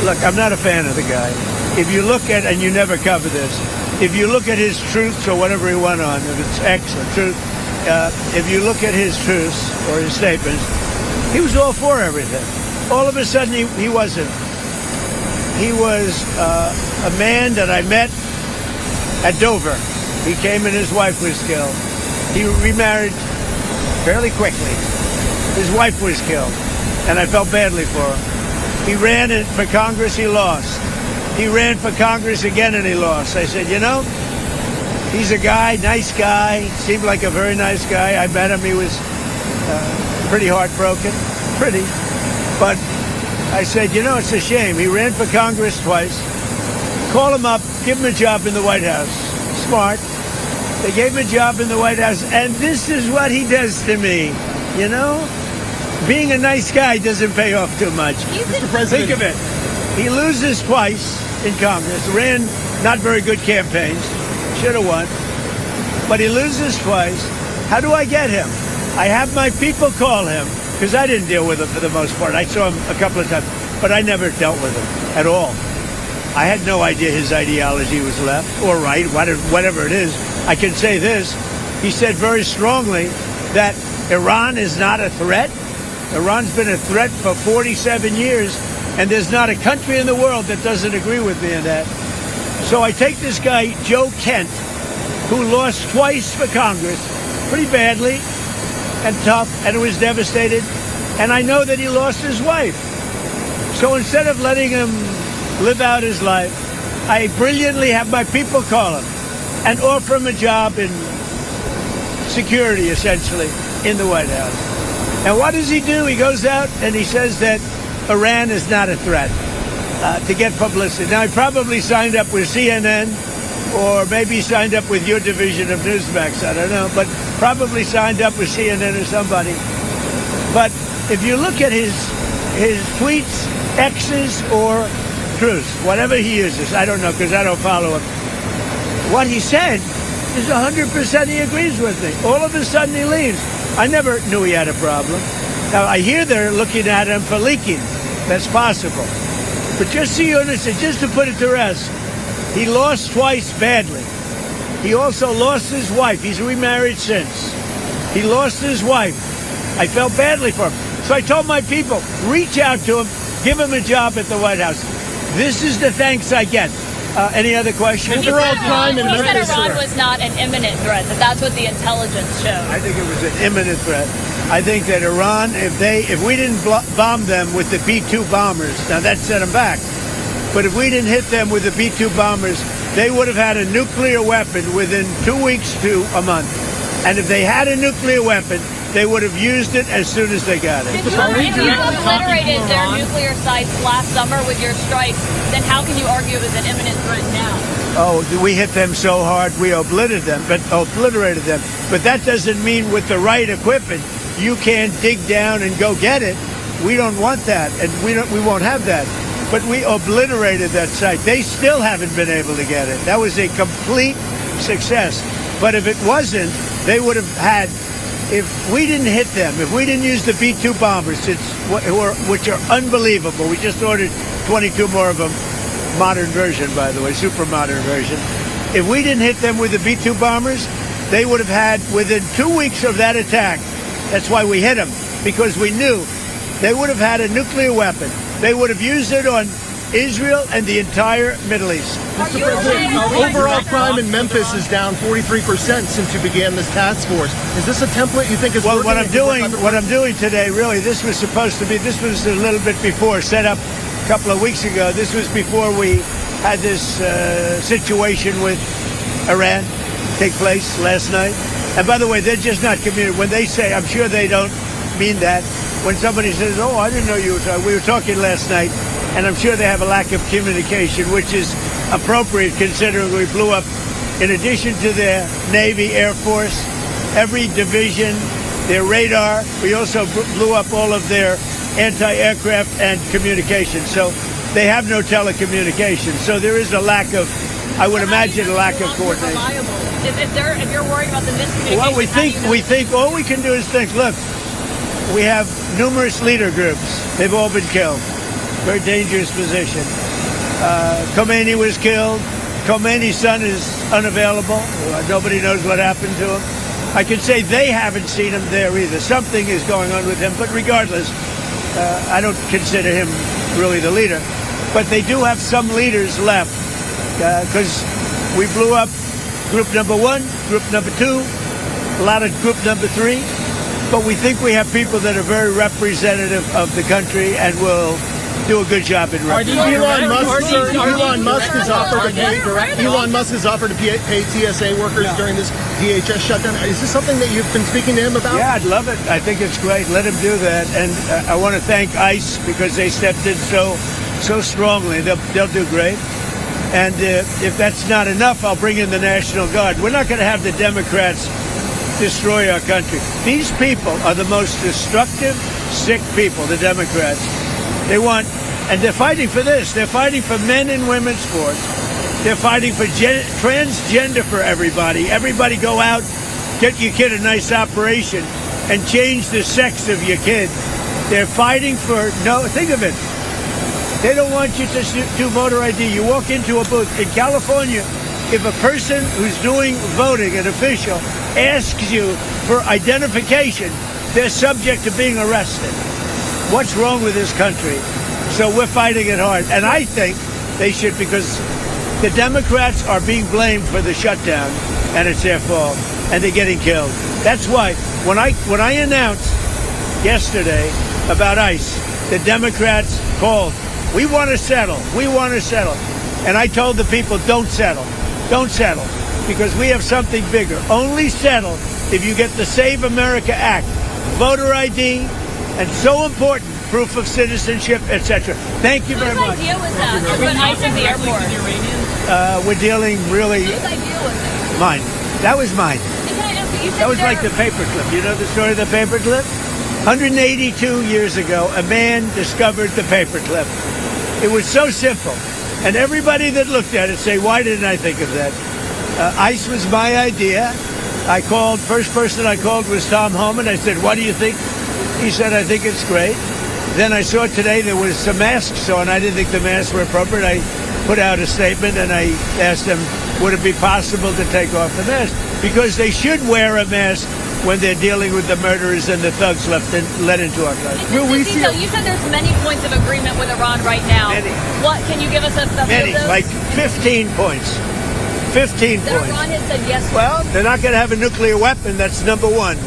Look, I'm not a fan of the guy. If you look at, and you never cover this, if you look at his truths or whatever he went on, if it's X or truth, if you look at his truths or his statements, he was all for everything. All of a sudden, he wasn't. He was a man that I met at Dover. He came and his wife was killed. He remarried fairly quickly. His wife was killed, and I felt badly for him. He ran for Congress, he lost. He ran for Congress again and he lost. I said, you know, he's a guy, nice guy, seemed like a very nice guy. I met him, he was pretty heartbroken, pretty. But I said, you know, it's a shame. He ran for Congress twice. Call him up, give him a job in the White House. Smart. They gave him a job in the White House, and this is what he does to me, you know? Being a nice guy doesn't pay off too much. Mr. President. Think of it. He loses twice in Congress, ran not very good campaigns, should have won, but he loses twice. How do I get him? I have my people call him, because I didn't deal with him for the most part. I saw him a couple of times, but I never dealt with him at all. I had no idea his ideology was left or right, whatever it is. I can say this. He said very strongly that Iran is not a threat. Iran's been a threat for 47 years, and there's not a country in the world that doesn't agree with me on that. So I take this guy, Joe Kent, who lost twice for Congress, pretty badly and tough, and was devastated, and I know that he lost his wife. So instead of letting him live out his life, I brilliantly have my people call him and offer him a job in security, essentially, in the White House. And what does he do? He goes out and he says that Iran is not a threat to get publicity. Now, he probably signed up with CNN or maybe signed up with your division of Newsmax. I don't know, but probably signed up with CNN or somebody. But if you look at his tweets, X's or truths, whatever he uses, I don't know because I don't follow him. What he said is 100% he agrees with me. All of a sudden he leaves. I never knew he had a problem. Now, I hear they're looking at him for leaking. That's possible. But just so you understand, just to put it to rest, he lost twice badly. He also lost his wife. He's remarried since. He lost his wife. I felt badly for him. So I told my people, reach out to him, give him a job at the White House. This is the thanks I get. Any other questions? He said Iran was not an imminent threat, that's what the intelligence showed. I think it was an imminent threat. I think that Iran, if we didn't bomb them with the B-2 bombers, now that set them back, but if we didn't hit them with the B-2 bombers, they would have had a nuclear weapon within 2 weeks to a month. And if they had a nuclear weapon, they would have used it as soon as they got it. If you obliterated their nuclear sites last summer with your strikes, then how can you argue it was an imminent threat now? Oh, we hit them so hard, we obliterated them. But that doesn't mean with the right equipment, you can't dig down and go get it. We don't want that, and we won't have that. But we obliterated that site. They still haven't been able to get it. That was a complete success. But if it wasn't, they would have had. If we didn't hit them, if we didn't use the B-2 bombers, which are unbelievable, we just ordered 22 more of them, modern version, by the way, super modern version. If we didn't hit them with the B-2 bombers, they would have had, within 2 weeks of that attack, That's why we hit them, because we knew they would have had a nuclear weapon. They would have used it on Israel and the entire Middle East. Mr. President, overall crime in Memphis is down 43% since you began this task force. Is this a template you think is Well, working? what I'm doing today, really, this was a little bit before, set up a couple of weeks ago. This was before we had this situation with Iran take place last night. And by the way, they're just not communicating. When they say, I'm sure they don't mean that. When somebody says, oh, I didn't know you were talking. We were talking last night, and I'm sure they have a lack of communication, which is appropriate considering we blew up, in addition to their Navy, Air Force, every division, their radar. We also blew up all of their anti-aircraft and communication. So they have no telecommunications. So there is a lack of, I would imagine, a lack of coordination. If you're worried about the miscommunication, Well, we think all we can do is think, look, we have numerous leader groups. They've all been killed. Very dangerous position. Khomeini was killed. Khomeini's son is unavailable. Nobody knows what happened to him. I can say they haven't seen him there either. Something is going on with him, but regardless, I don't consider him really the leader. But they do have some leaders left, because we blew up group number 1, group number 2, a lot of group number 3. But we think we have people that are very representative of the country and will do a good job in representing. Elon Musk has offered to pay TSA workers during this DHS shutdown. Is this something that you've been speaking to him about? Yeah, I'd love it. I think it's great. Let him do that. And I want to thank ICE because they stepped in so strongly. They'll do great. And if that's not enough, I'll bring in the National Guard. We're not going to have the Democrats destroy our country. These people are the most destructive, sick people, the Democrats. They want, and they're fighting for this. They're fighting for men and women's sports. They're fighting for transgender for everybody. Everybody go out, get your kid a nice operation, and change the sex of your kid. They're fighting for, think of it. They don't want you to do voter ID. You walk into a booth. In California, if a person who's doing voting, an official, asks you for identification, they're subject to being arrested. What's wrong with this country? So we're fighting it hard. And I think they should, because the Democrats are being blamed for the shutdown, and it's their fault, and they're getting killed. That's why when I announced yesterday about ICE, the Democrats called. We want to settle. We want to settle. And I told the people, don't settle. Don't settle. Because we have something bigger. Only settle if you get the Save America Act, voter ID, and so important, proof of citizenship, etc. Thank you very much. Whose idea was that? To put ICE at the airport? We're dealing really... Whose idea was it? Mine. That was mine. That was like the paperclip. You know the story of the paperclip? 182 years ago, a man discovered the paperclip. It was so simple. And everybody that looked at it say, why didn't I think of that? ICE was my idea. First person I called was Tom Homan. I said, what do you think? He said, I think it's great. Then I saw today there was some masks on. I didn't think the masks were appropriate. I put out a statement and I asked them, would it be possible to take off the mask? Because they should wear a mask when they're dealing with the murderers and the thugs let into our country. You said there's many points of agreement with Iran right now. Many. What, can you give us a few Many, of those? like 15 points. 15 points. Iran has said yes to. Well, they're not going to have a nuclear weapon. That's number 1.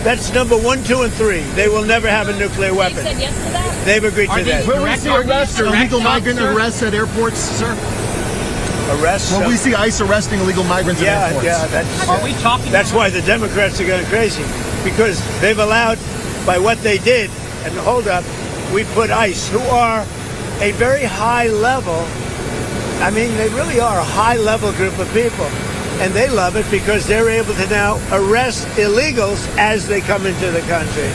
That's number 1, 2, and 3. They will never have a nuclear weapon. They said yes to that? They've agreed to that. Will we see arrests or illegal migrant arrests at airports, sir? Arrests? Will we see ICE arresting illegal migrants at airports? Yeah, that's why the Democrats are going crazy. Because they've allowed, by what they did, and hold up, we put ICE, who are a very high level, I mean, they really are a high level group of people. And they love it because they're able to now arrest illegals as they come into the country.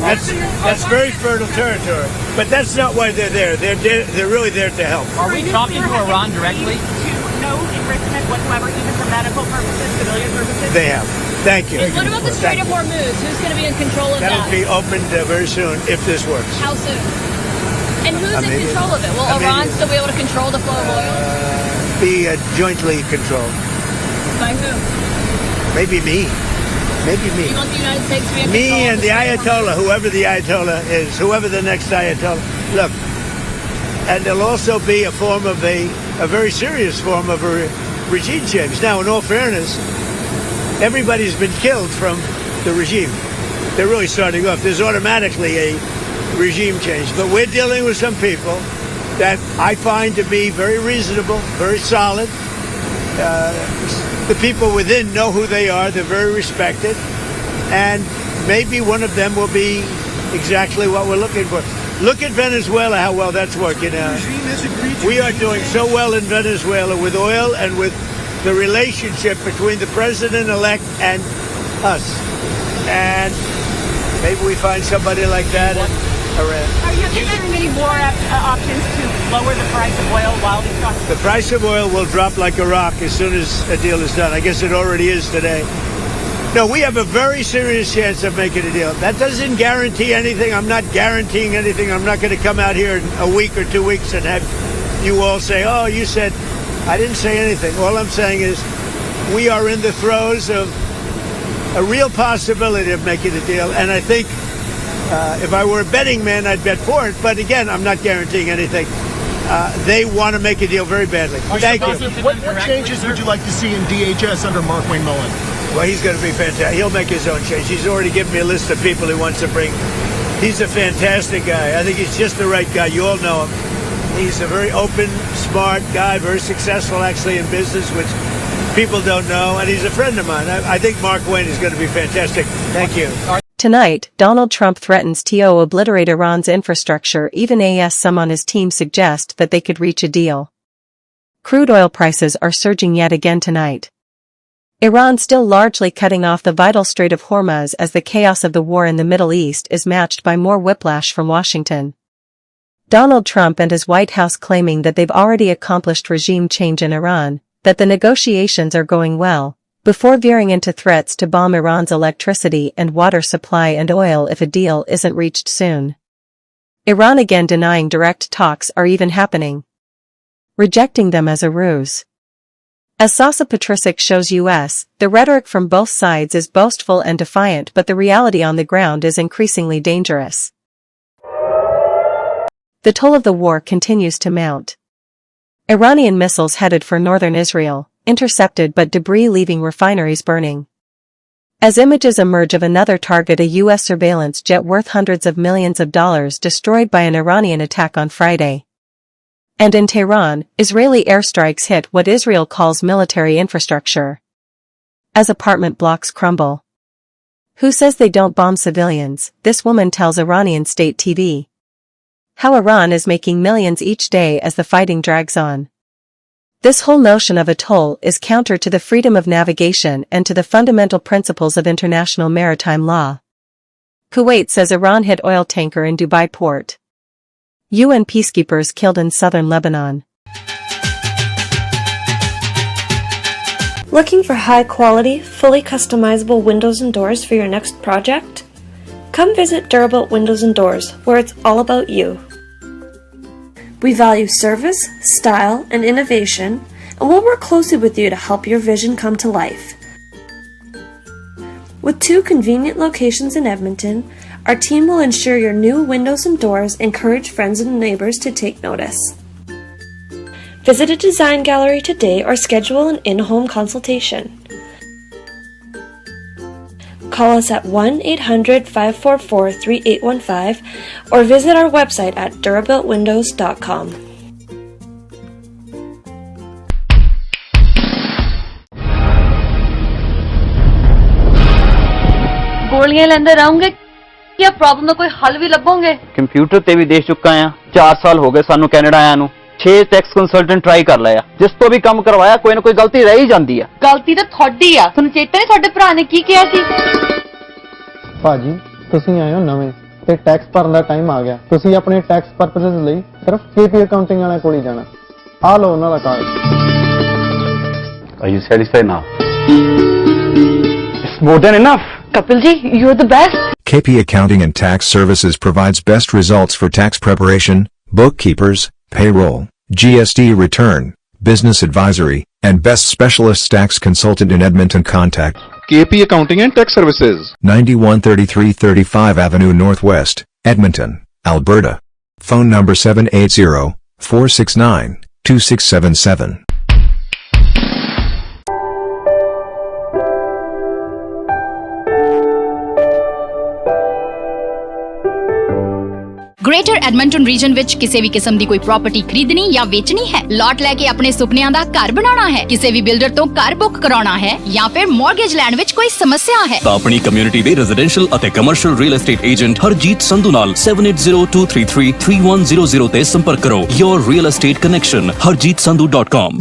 That's very fertile territory. But that's not why they're there. They're really there to help. Are we talking to Iran directly? No enrichment whatsoever, even for medical purposes, civilian purposes? They have. Thank you. What about the Strait of Hormuz? Who's going to be in control of that? That'll be opened very soon if this works. How soon? And who's in control of it? Will Iran still be able to control the flow of oil? Be jointly controlled. By who? Maybe me. Maybe me. You want the United States to be in Me control of and the Ayatollah, whoever the Ayatollah is, whoever the next Ayatollah. Look, and there'll also be a form of a very serious form of a regime change. Now, in all fairness, everybody's been killed from the regime. They're really starting off. There's automatically a regime change. But we're dealing with some people that I find to be very reasonable, very solid. The people within know who they are. They're very respected. And maybe one of them will be exactly what we're looking for. Look at Venezuela, how well that's working out. We are doing so well in Venezuela with oil and with the relationship between the president-elect and us. And maybe we find somebody like that in Iran. Are you considering any more options to lower the price of oil while these talks? The price of oil will drop like a rock as soon as a deal is done. I guess it already is today. No, we have a very serious chance of making a deal. That doesn't guarantee anything. I'm not guaranteeing anything. I'm not going to come out here in a week or 2 weeks and have you all say, oh, you said. I didn't say anything. All I'm saying is we are in the throes of a real possibility of making a deal. And I think if I were a betting man, I'd bet for it. But again, I'm not guaranteeing anything. They want to make a deal very badly. Thank you. What changes would you like to see in DHS under Mark Wayne Mullen? Well, he's going to be fantastic. He'll make his own change. He's already given me a list of people he wants to bring. He's a fantastic guy. I think he's just the right guy. You all know him. He's a very open, smart guy, very successful actually in business, which people don't know. And he's a friend of mine. I think Mark Wayne is going to be fantastic. Thank you. Tonight, Donald Trump threatens to obliterate Iran's infrastructure even as some on his team suggest that they could reach a deal. Crude oil prices are surging yet again tonight. Iran still largely cutting off the vital Strait of Hormuz as the chaos of the war in the Middle East is matched by more whiplash from Washington. Donald Trump and his White House claiming that they've already accomplished regime change in Iran, that the negotiations are going well, before veering into threats to bomb Iran's electricity and water supply and oil if a deal isn't reached soon. Iran again denying direct talks are even happening, rejecting them as a ruse. As Sasa Patricic shows us, the rhetoric from both sides is boastful and defiant, but the reality on the ground is increasingly dangerous. The toll of the war continues to mount. Iranian missiles headed for northern Israel, intercepted but debris leaving refineries burning. As images emerge of another target, a U.S. surveillance jet worth hundreds of millions of dollars destroyed by an Iranian attack on Friday. And in Tehran, Israeli airstrikes hit what Israel calls military infrastructure. As apartment blocks crumble. Who says they don't bomb civilians? This woman tells Iranian state TV. How Iran is making millions each day as the fighting drags on. This whole notion of a toll is counter to the freedom of navigation and to the fundamental principles of international maritime law. Kuwait says Iran hit oil tanker in Dubai port. UN peacekeepers killed in southern Lebanon. Looking for high-quality, fully customizable windows and doors for your next project? Come visit Durabuilt Windows and Doors, where it's all about you. We value service, style, and innovation, and we'll work closely with you to help your vision come to life. With 2 convenient locations in Edmonton, our team will ensure your new windows and doors encourage friends and neighbors to take notice. Visit a design gallery today or schedule an in-home consultation. Call us at 1-800-544-3815 or visit our website at durabuiltwindows.com. गोलियां लेंदे रहोगे या problem ਦਾ ਕੋਈ ਹੱਲ ਵੀ ਲੱਭੋਗੇ? Computer ਤੇ ਵੀ ਦੇਖ ਚੁੱਕਾ ਆ 4 ਸਾਲ ਹੋ ਗਏ ਸਾਨੂੰ ਕੈਨੇਡਾ ਆਇਆਂ ਨੂੰ 6 ਟੈਕਸ ਕੰਸਲਟੈਂਟ ਟਰਾਈ ਕਰ ਲਿਆ ਜਿਸ ਤੋਂ ਵੀ ਕੰਮ ਕਰਵਾਇਆ ਕੋਈ ਨਾ ਕੋਈ ਗਲਤੀ ਰਹਿ ਹੀ ਜਾਂਦੀ ਆ ਗਲਤੀ ਤਾਂ ਤੁਹਾਡੀ ਆ ਤੁਹਾਨੂੰ ਚੇਤਾ ਨਹੀਂ ਤੁਹਾਡੇ ਭਰਾ ਨੇ ਕੀ ਕਿਹਾ ਸੀ ਭਾਜੀ ਤੁਸੀਂ ਆਏ ਹੋ ਨਵੇਂ ਤੇ ਟੈਕਸ ਭਰਨ ਦਾ ਟਾਈਮ ਆ ਗਿਆ ਤੁਸੀਂ ਆਪਣੇ ਟੈਕਸ ਪਰਪਸਸ ਲਈ ਸਿਰਫ ਕੇਪੀ ਅਕਾਊਂਟਿੰਗ ਵਾਲਿਆਂ ਕੋਲ ਹੀ ਜਾਣਾ ਆ ਲਓ ਉਹਨਾਂ ਦਾ card Are you satisfied now? It's more than enough. Kapil ji, you're the best. KP Accounting and Tax Services provides best results for tax preparation, bookkeepers, payroll, GST return, business advisory, and best specialist tax consultant in Edmonton. Contact KP Accounting and Tax Services. 9133 35 Avenue Northwest, Edmonton, Alberta. Phone number 780-469-2677. Greater Edmonton region ਵਿੱਚ ਕਿਸੇ ਵੀ ਕਿਸਮ ਦੀ ਕੋਈ property ਖਰੀਦਣੀ ਜਾਂ ਵੇਚਣੀ ਹੈ, ਲਾਟ ਲੈ ਕੇ ਆਪਣੇ ਸੁਪਨਿਆਂ ਦਾ ਘਰ ਬਣਾਉਣਾ ਹੈ, ਕਿਸੇ ਵੀ ਬਿਲਡਰ ਤੋਂ ਘਰ ਬੁੱਕ ਕਰਾਉਣਾ ਹੈ ਜਾਂ ਫਿਰ ਮਾਰਗੇਜ ਲੈਣ ਵਿੱਚ ਕੋਈ ਸਮੱਸਿਆ ਹੈ ਤਾਂ ਆਪਣੀ ਕਮਿਊਨਿਟੀ ਦੇ ਰੈਜ਼ੀਡੈਂਸ਼ੀਅਲ ਅਤੇ commercial real estate agent Harjeet Sandhu ਨਾਲ 7802333100 ਤੇ ਸੰਪਰਕ ਕਰੋ। Your real estate connection harjeetsandhu.com.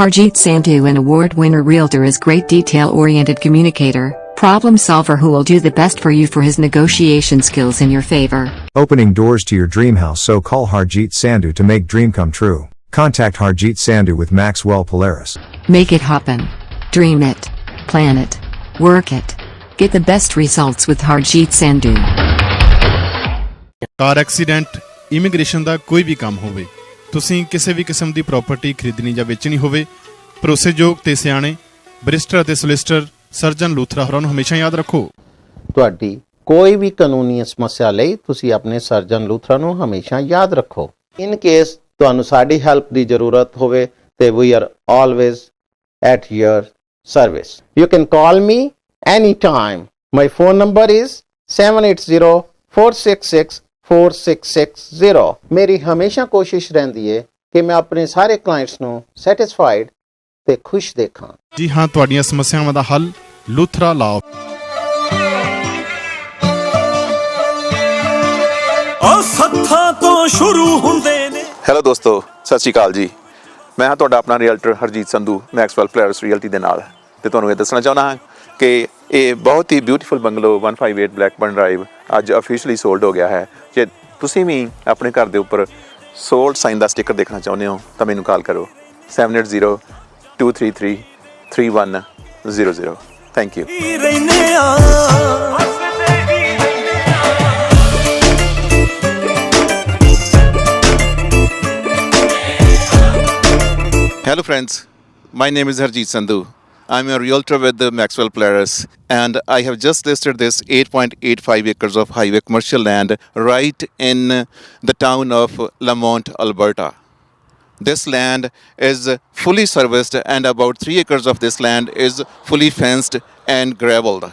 Harjeet Sandhu, an award winner realtor, is great detail-oriented communicator, problem solver who will do the best for you for his negotiation skills in your favor. Opening doors to your dream house, so call Harjeet Sandhu to make dream come true. Contact Harjeet Sandhu with Maxwell Polaris. Make it happen. Dream it. Plan it. Work it. Get the best results with Harjeet Sandhu. Car accident, immigration ਦਾ ਕੋਈ ਵੀ ਕੰਮ ਹੋਵੇ, ਤੁਸੀਂ ਕਿਸੇ ਵੀ ਕਿਸਮ ਦੀ property ਖਰੀਦਣੀ ਜਾਂ ਵੇਚਣੀ ਹੋਵੇ, ਭਰੋਸੇਯੋਗ ਤੇ ਸਿਆਣੇ ਬਰਿਸਟਰ ਅਤੇ ਸੋਲਿਸਿਟਰ ਸਰਜਨ ਲੂਥਰਾ ਹੋਰਾਂ ਨੂੰ ਹਮੇਸ਼ਾ ਯਾਦ ਰੱਖੋ। ਤੁਹਾਡੀ ਕੋਈ ਵੀ ਕਾਨੂੰਨੀ ਸਮੱਸਿਆ ਲਈ ਤੁਸੀਂ ਆਪਣੇ ਸਰਜਨ ਲੂਥਰਾ ਨੂੰ ਹਮੇਸ਼ਾ ਯਾਦ ਰੱਖੋ। ਇਨ ਕੇਸ ਤੁਹਾਨੂੰ ਸਾਡੀ ਹੈਲਪ ਦੀ ਜ਼ਰੂਰਤ ਹੋਵੇ ਤੇ we are always at your service. You can call me any time. My phone number is 7804664660। ਮੇਰੀ ਹਮੇਸ਼ਾ ਕੋਸ਼ਿਸ਼ ਰਹਿੰਦੀ ਹੈ ਕਿ ਮੈਂ ਆਪਣੇ ਸਾਰੇ ਕਲਾਇੰਟਸ ਨੂੰ ਸੈਟੀਸਫਾਈਡ ਤੇ ਖੁਸ਼ ਦੇਖਾਂ। ਜੀ ਹਾਂ, ਤੁਹਾਡੀਆਂ ਸਮੱਸਿਆਵਾਂ ਦਾ ਹੱਲ ਲੂਥਰਾ ਲਾਓ। ਸੱਥਾਂ ਤੋਂ ਸ਼ੁਰੂ ਹੁੰਦੇ ਨੇ। ਹੈਲੋ ਦੋਸਤੋ, ਸਤਿ ਸ਼੍ਰੀ ਅਕਾਲ ਜੀ। ਮੈਂ ਹਾਂ ਤੁਹਾਡਾ ਆਪਣਾ realtor Harjeet Sandhu, Maxwell Players Realty ਦੇ ਨਾਲ, ਤੇ ਤੁਹਾਨੂੰ ਇਹ ਦੱਸਣਾ ਚਾਹੁੰਦਾ ਹਾਂ ਕਿ ਇਹ ਬਹੁਤ ਹੀ ਬਿਊਟੀਫੁਲ ਬੰਗਲੋ 158 ਬਲੈਕਬਰਨ ਡਰਾਈਵ ਅੱਜ ਅਫੀਸ਼ੀਅਲੀ ਸੋਲਡ ਹੋ ਗਿਆ ਹੈ। ਜੇ ਤੁਸੀਂ ਵੀ ਆਪਣੇ ਘਰ ਦੇ ਉੱਪਰ ਸੋਲਡ ਸਾਈਨ ਦਾ ਸਟicker ਦੇਖਣਾ ਚਾਹੁੰਦੇ ਹੋ ਤਾਂ ਮੈਨੂੰ ਕਾਲ ਕਰੋ 7802333100। Thank you. Hello friends, my name is Harjeet Sandhu. I'm a realtor with the Maxwell Polaris, and I have just listed this 8.85 acres of highway commercial land right in the town of Lamont, Alberta. This land is fully serviced, and about 3 acres of this land is fully fenced and gravelled.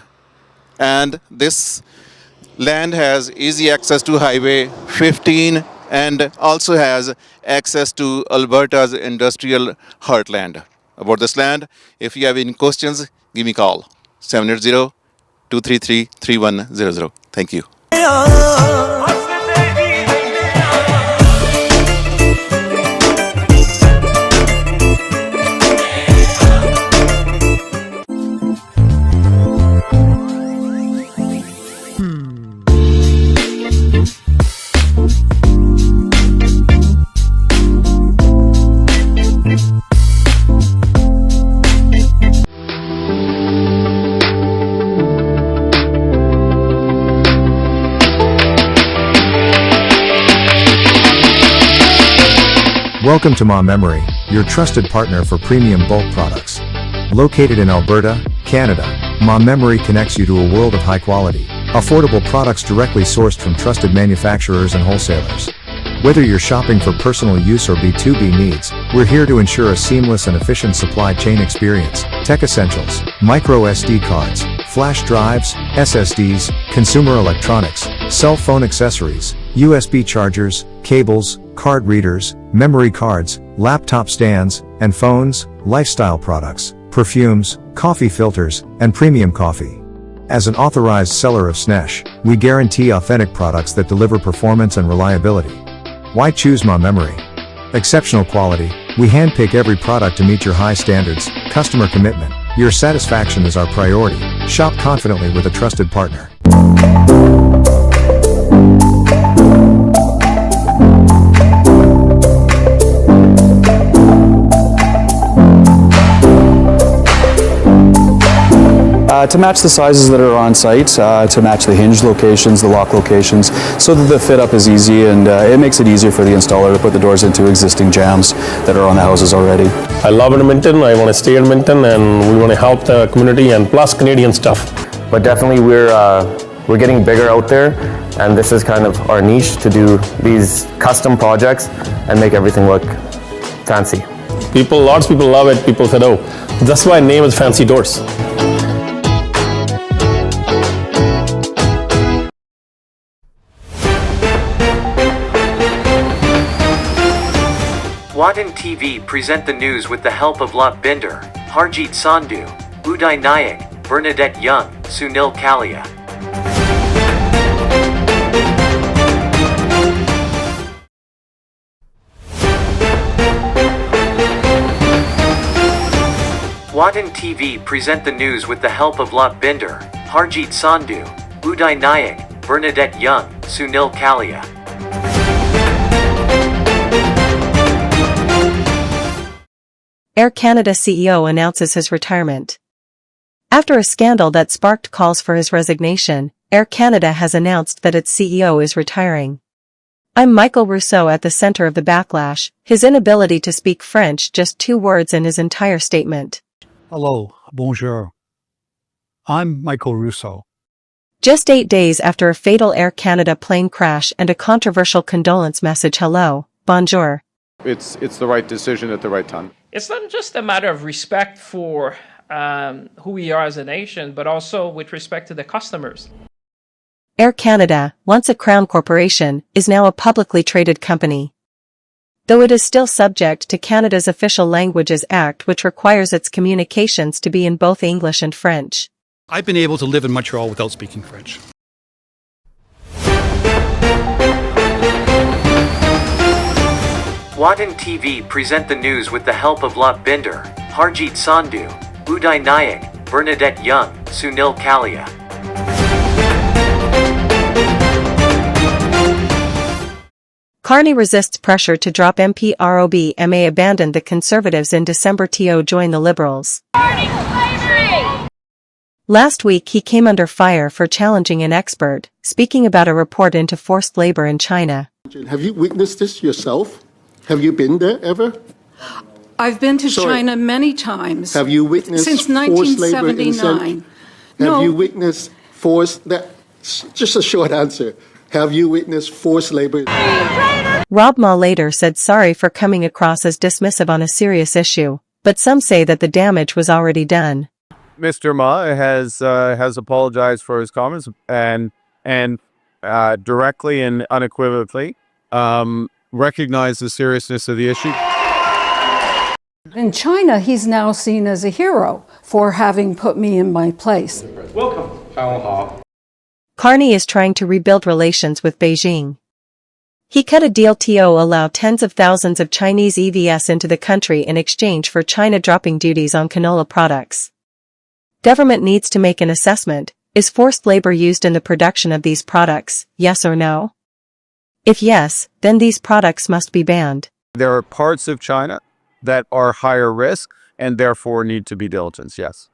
And this land has easy access to Highway 15 and also has access to Alberta's industrial heartland. About this land, if you have any questions, give me a call 780-233-3100. Thank you. Welcome to Ma Memory, your trusted partner for premium bulk products. Located in Alberta, Canada, Ma Memory connects you to a world of high quality, affordable products directly sourced from trusted manufacturers and wholesalers. Whether you're shopping for personal use or B2B needs, we're here to ensure a seamless and efficient supply chain experience. Tech essentials, micro SD cards, flash drives, SSDs, consumer electronics, cell phone accessories, USB chargers, cables, card readers, memory cards, laptop stands, and phones, lifestyle products, perfumes, coffee filters, and premium coffee. As an authorized seller of SNESH, we guarantee authentic products that deliver performance and reliability. Why choose Ma Memory? Exceptional quality, we handpick every product to meet your high standards, customer commitment. Your satisfaction is our priority. Shop confidently with a trusted partner. to match the sizes that are on site, to match the hinge locations, the lock locations, so that the fit up is easy, and it makes it easier for the installer to put the doors into existing jams that are on the houses already. I love Edmonton. I want to stay in Edmonton, and we want to help the community and plus Canadian stuff. But definitely we're getting bigger out there, and this is kind of our niche to do these custom projects and make everything look fancy. Lots of people love it. People said, oh, that's why name is Fancy Doors. Watan TV present the news with the help of Lot Binder, Harjeet Sandhu, Uday Nayak, Bernadette Young, Sunil Kalia. Watan TV present the news with the help of Lot Binder, Harjeet Sandhu, Uday Nayak, Bernadette Young, Sunil Kalia. Air Canada CEO announces his retirement. After a scandal that sparked calls for his resignation, Air Canada has announced that its CEO is retiring. I'm Michael Rousseau at the center of the backlash, his inability to speak French, just 2 words in his entire statement. Hello, bonjour. I'm Michael Rousseau. Just 8 days after a fatal Air Canada plane crash and a controversial condolence message, hello, bonjour. It's the right decision at the right time. It's not just a matter of respect for who we are as a nation, but also with respect to the customers. Air Canada, once a Crown corporation, is now a publicly traded company. Though it is still subject to Canada's Official Languages Act, which requires its communications to be in both English and French. I've been able to live in Montreal without speaking French. Watan TV present the news with the help of Lot Binder, Harjeet Sandhu, Uday Nayak, Bernadette Young, Sunil Kalia. Carney resists pressure to drop MP Rob Ma abandoned the Conservatives in December to join the Liberals. Last week he came under fire for challenging an expert, speaking about a report into forced labor in China. Have you witnessed this yourself? Have you been there ever? I've been to China many times. Have you witnessed since forced labor in 1979? Have you witnessed forced... Just a short answer. Have you witnessed forced labor? Rob Ma later said sorry for coming across as dismissive on a serious issue, but some say that the damage was already done. Mr. Ma has apologized for his comments and directly and unequivocally recognized the seriousness of the issue. In China, he's now seen as a hero for having put me in my place. Welcome. Carney is trying to rebuild relations with Beijing. He cut a deal to allow tens of thousands of Chinese EVs into the country in exchange for China dropping duties on canola products. Government needs to make an assessment. Is forced labor used in the production of these products, yes or no? If yes, then these products must be banned. There are parts of China that are higher risk and therefore need to be diligent, yes.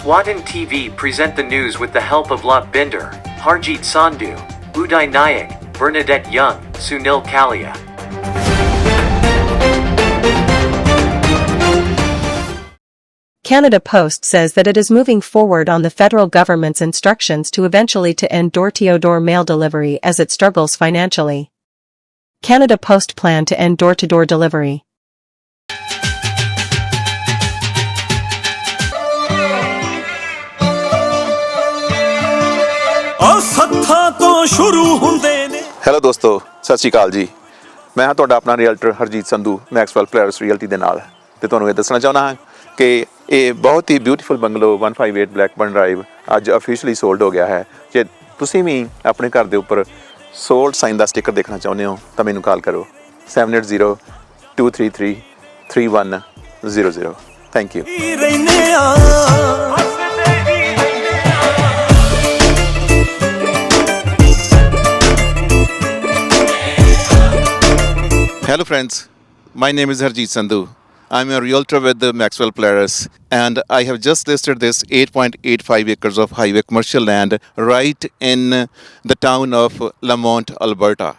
Watan TV present the news with the help of Lot Binder, Harjeet Sandhu, Uday Nayak, Bernadette Young, Sunil Kalia. Canada Post says that it is moving forward on the federal government's instructions to eventually to end door-to-door mail delivery as it struggles financially. Canada Post plan to end door-to-door delivery. Hello ਦੋਸਤੋ, ਸਤਿ ਸ਼੍ਰੀ ਅਕਾਲ ਜੀ। ਮੈਂ ਹਾਂ ਤੁਹਾਡਾ ਆਪਣਾ realtor Harjeet Sandhu Maxwell Players Realty ਦੇ ਨਾਲ, ਤੇ ਤੁਹਾਨੂੰ ਇਹ ਦੱਸਣਾ ਚਾਹੁੰਦਾ ਹਾਂ ਕਿ ਇਹ ਬਹੁਤ ਹੀ ਬਿਊਟੀਫੁਲ ਬੰਗਲੋ 158 ਬਲੈਕਬਰਨ ਡਰਾਈਵ ਅੱਜ ਅਫੀਸ਼ੀਅਲੀ ਸੋਲਡ ਹੋ ਗਿਆ ਹੈ। ਜੇ ਤੁਸੀਂ ਵੀ ਆਪਣੇ ਘਰ ਦੇ ਉੱਪਰ ਸੋਲਡ ਸਾਈਨ ਦਾ ਸਟicker ਦੇਖਣਾ ਚਾਹੁੰਦੇ ਹੋ ਤਾਂ ਮੈਨੂੰ ਕਾਲ ਕਰੋ 7802333100। Thank you. Hello friends, My name is Harjeet Sandhu. I'm a realtor with the Maxwell Polaris, and I have just listed this 8.85 acres of highway commercial land right in the town of Lamont, Alberta.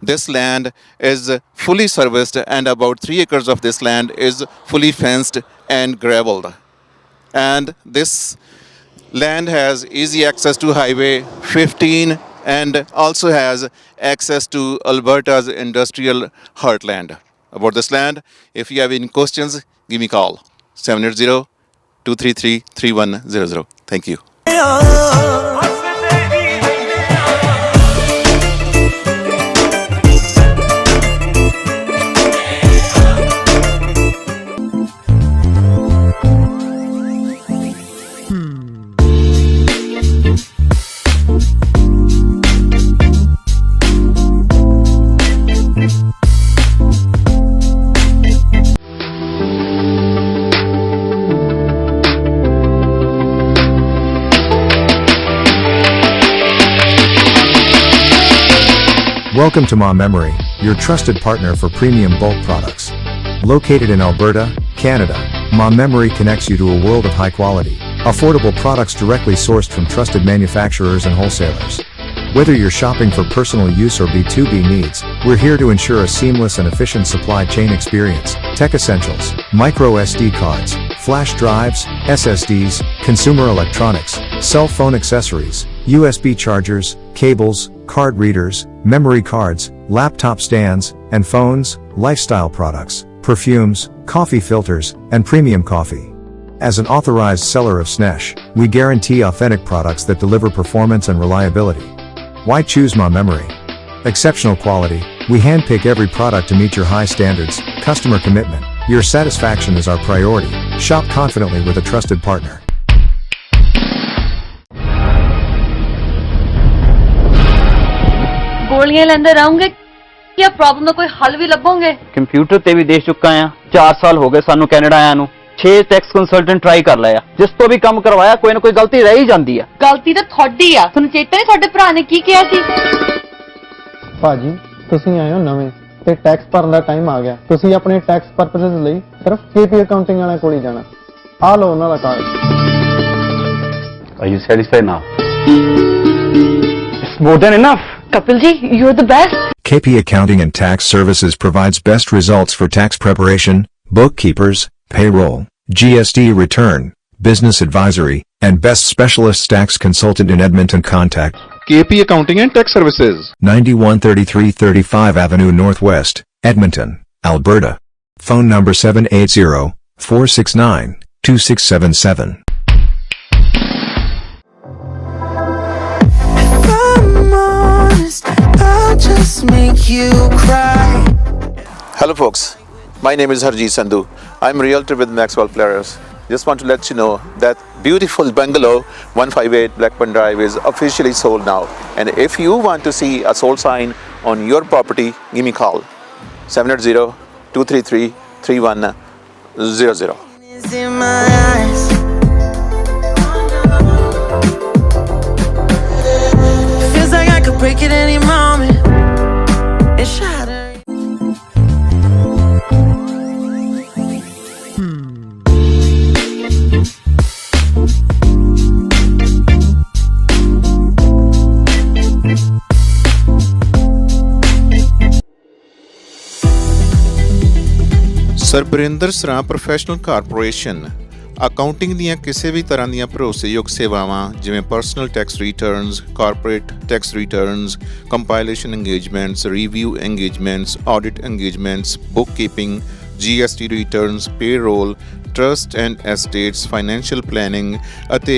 This land is fully serviced, and about 3 acres of this land is fully fenced and gravelled. And this land has easy access to Highway 15 and also has access to Alberta's industrial heartland. About this land, if you have any questions, give me a call. 780-233-3100. Thank you. Welcome to Ma Memory, your trusted partner for premium bulk products. Located in Alberta, Canada, Ma Memory connects you to a world of high-quality, affordable products directly sourced from trusted manufacturers and wholesalers. Whether you're shopping for personal use or B2B needs, we're here to ensure a seamless and efficient supply chain experience. Tech essentials, micro SD cards, flash drives, SSDs, consumer electronics, cell phone accessories, USB chargers, cables, card readers, memory cards, laptop stands, and phones, lifestyle products, perfumes, coffee filters, and premium coffee. As an authorized seller of SNESH, we guarantee authentic products that deliver performance and reliability. Why choose Ma Memory? Exceptional quality, we handpick every product to meet your high standards, customer commitment. Your satisfaction is our priority. Shop confidently with a trusted partner. ਗੋਲੀਆਂ ਲੈਂਦੇ ਰਹੋਗੇ ਜਾਂ problem ਦਾ ਕੋਈ ਹੱਲ ਵੀ ਲੱਭੋਗੇ? Computer ਤੇ ਵੀ ਦੇਖ ਚੁੱਕਾ ਆ 4 ਸਾਲ ਹੋ ਗਏ ਸਾਨੂੰ ਕੈਨੇਡਾ ਆਇਆਂ ਨੂੰ 6 ਟੈਕਸ ਕੰਸਲਟੈਂਟ ਟਰਾਈ ਕਰ ਲਿਆ ਜਿਸ ਤੋਂ ਵੀ ਕੰਮ ਕਰਵਾਇਆ ਕੋਈ ਨਾ ਕੋਈ ਗਲਤੀ ਰਹਿ ਹੀ ਜਾਂਦੀ ਆ ਗਲਤੀ ਤਾਂ ਤੁਹਾਡੀ ਆ ਤੁਹਾਨੂੰ ਚੇਤਾ ਨਹੀਂ ਤੁਹਾਡੇ ਭਰਾ ਨੇ ਕੀ ਕਿਹਾ ਸੀ? ਭਾਜੀ ਤੁਸੀਂ ਆਏ ਹੋ ਨਵੇਂ ਤੇ ਟੈਕਸ ਭਰਨ ਦਾ ਟਾਈਮ ਆ ਗਿਆ ਤੁਸੀਂ ਆਪਣੇ ਟੈਕਸ ਪਰਪਸਸ ਲਈ ਸਿਰਫ KP ਅਕਾਊਂਟਿੰਗ ਵਾਲਿਆਂ ਕੋਲ ਹੀ ਜਾਣਾ ਆ ਲਓ ਉਹਨਾਂ ਦਾ card Are you satisfied now? It's more than enough. Kapil ji, you're the best. KP Accounting and Tax Services provides best results for tax preparation, bookkeepers, payroll, GST return, business advisory, and best specialist tax consultant in Edmonton. Contact KP Accounting and Tax Services. 9133 35 Avenue Northwest, Edmonton, Alberta. Phone number 780-469-2677. Just make you cry. Hello folks, my name is Harjeet Sandhu. I'm a realtor with Maxwell Polaris. Just want to let you know that beautiful bungalow 158 Blackburn Drive is officially sold now. And if you want to see a sold sign on your property, give me a call. 780-233-3100. It's in my eyes. Feels like I could break it any moment. It's shattering. ਸਰਬਰਿੰਦਰ ਸਰਾਂ professional corporation accounting ਦੀਆਂ ਕਿਸੇ ਵੀ ਤਰ੍ਹਾਂ ਦੀਆਂ ਭਰੋਸੇਯੋਗ ਸੇਵਾਵਾਂ ਜਿਵੇਂ personal tax returns, corporate tax returns, compilation engagements, review engagements, audit engagements, bookkeeping, GST returns, payroll, trust and estates, financial planning ਅਤੇ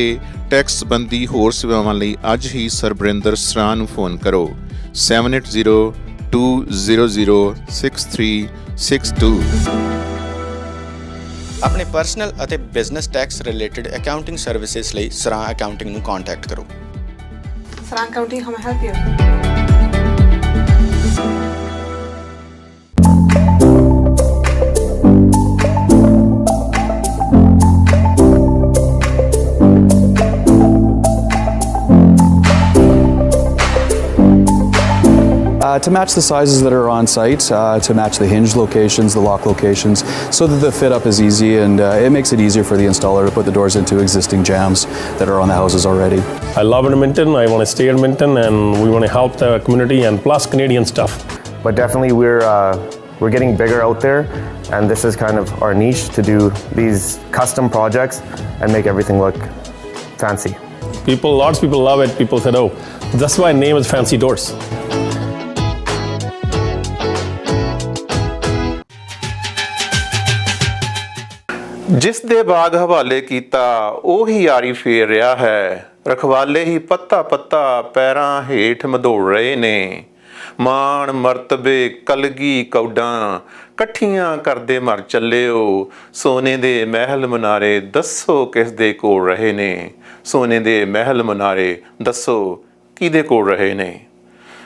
tax ਸੰਬੰਧੀ ਹੋਰ ਸੇਵਾਵਾਂ ਲਈ ਅੱਜ ਹੀ ਸਰਬਰਿੰਦਰ ਸਰਾਂ ਨੂੰ ਫੋਨ ਕਰੋ 7802006362। ਆਪਣੇ ਪਰਸਨਲ ਅਤੇ business tax related accounting services ਲਈ ਸਰਾਂ ਅਕਾਊਂਟਿੰਗ ਨੂੰ ਕੰਟੈਕਟ ਕਰੋ। ਸਰਾਂ accounting how may I help you? to match the sizes that are on site, to match the hinge locations, the lock locations, so that the fit up is easy and it makes it easier for the installer to put the doors into existing jams that are on the houses already. I love Edmonton. I want to stay in Edmonton, and we want to help the community and plus Canadian stuff. But definitely we're getting bigger out there, and this is kind of our niche to do these custom projects and make everything look fancy. Lots of people love it. People said, oh, that's why name is Fancy Doors. ਜਿਸ ਦੇ ਬਾਗ ਹਵਾਲੇ ਕੀਤਾ ਉਹੀ ਯਾਰੀ ਫੇਰ ਰਿਹਾ ਹੈ, ਰਖਵਾਲੇ ਹੀ ਪੱਤਾ ਪੱਤਾ ਪੈਰਾਂ ਹੇਠ ਮਧੋੜ ਰਹੇ ਨੇ, ਮਾਣ ਮਰਤਬੇ ਕਲਗੀ ਕੌਡਾਂ ਇਕੱਠੀਆਂ ਕਰਦੇ ਮਰ ਚੱਲਿਓ, ਸੋਨੇ ਦੇ ਮਹਿਲ ਮਨਾਰੇ ਦੱਸੋ ਕਿਸ ਦੇ ਕੋਲ ਰਹੇ ਨੇ, ਸੋਨੇ ਦੇ ਮਹਿਲ ਮਨਾਰੇ ਦੱਸੋ ਕਿਹਦੇ ਕੋਲ ਰਹੇ ਨੇ।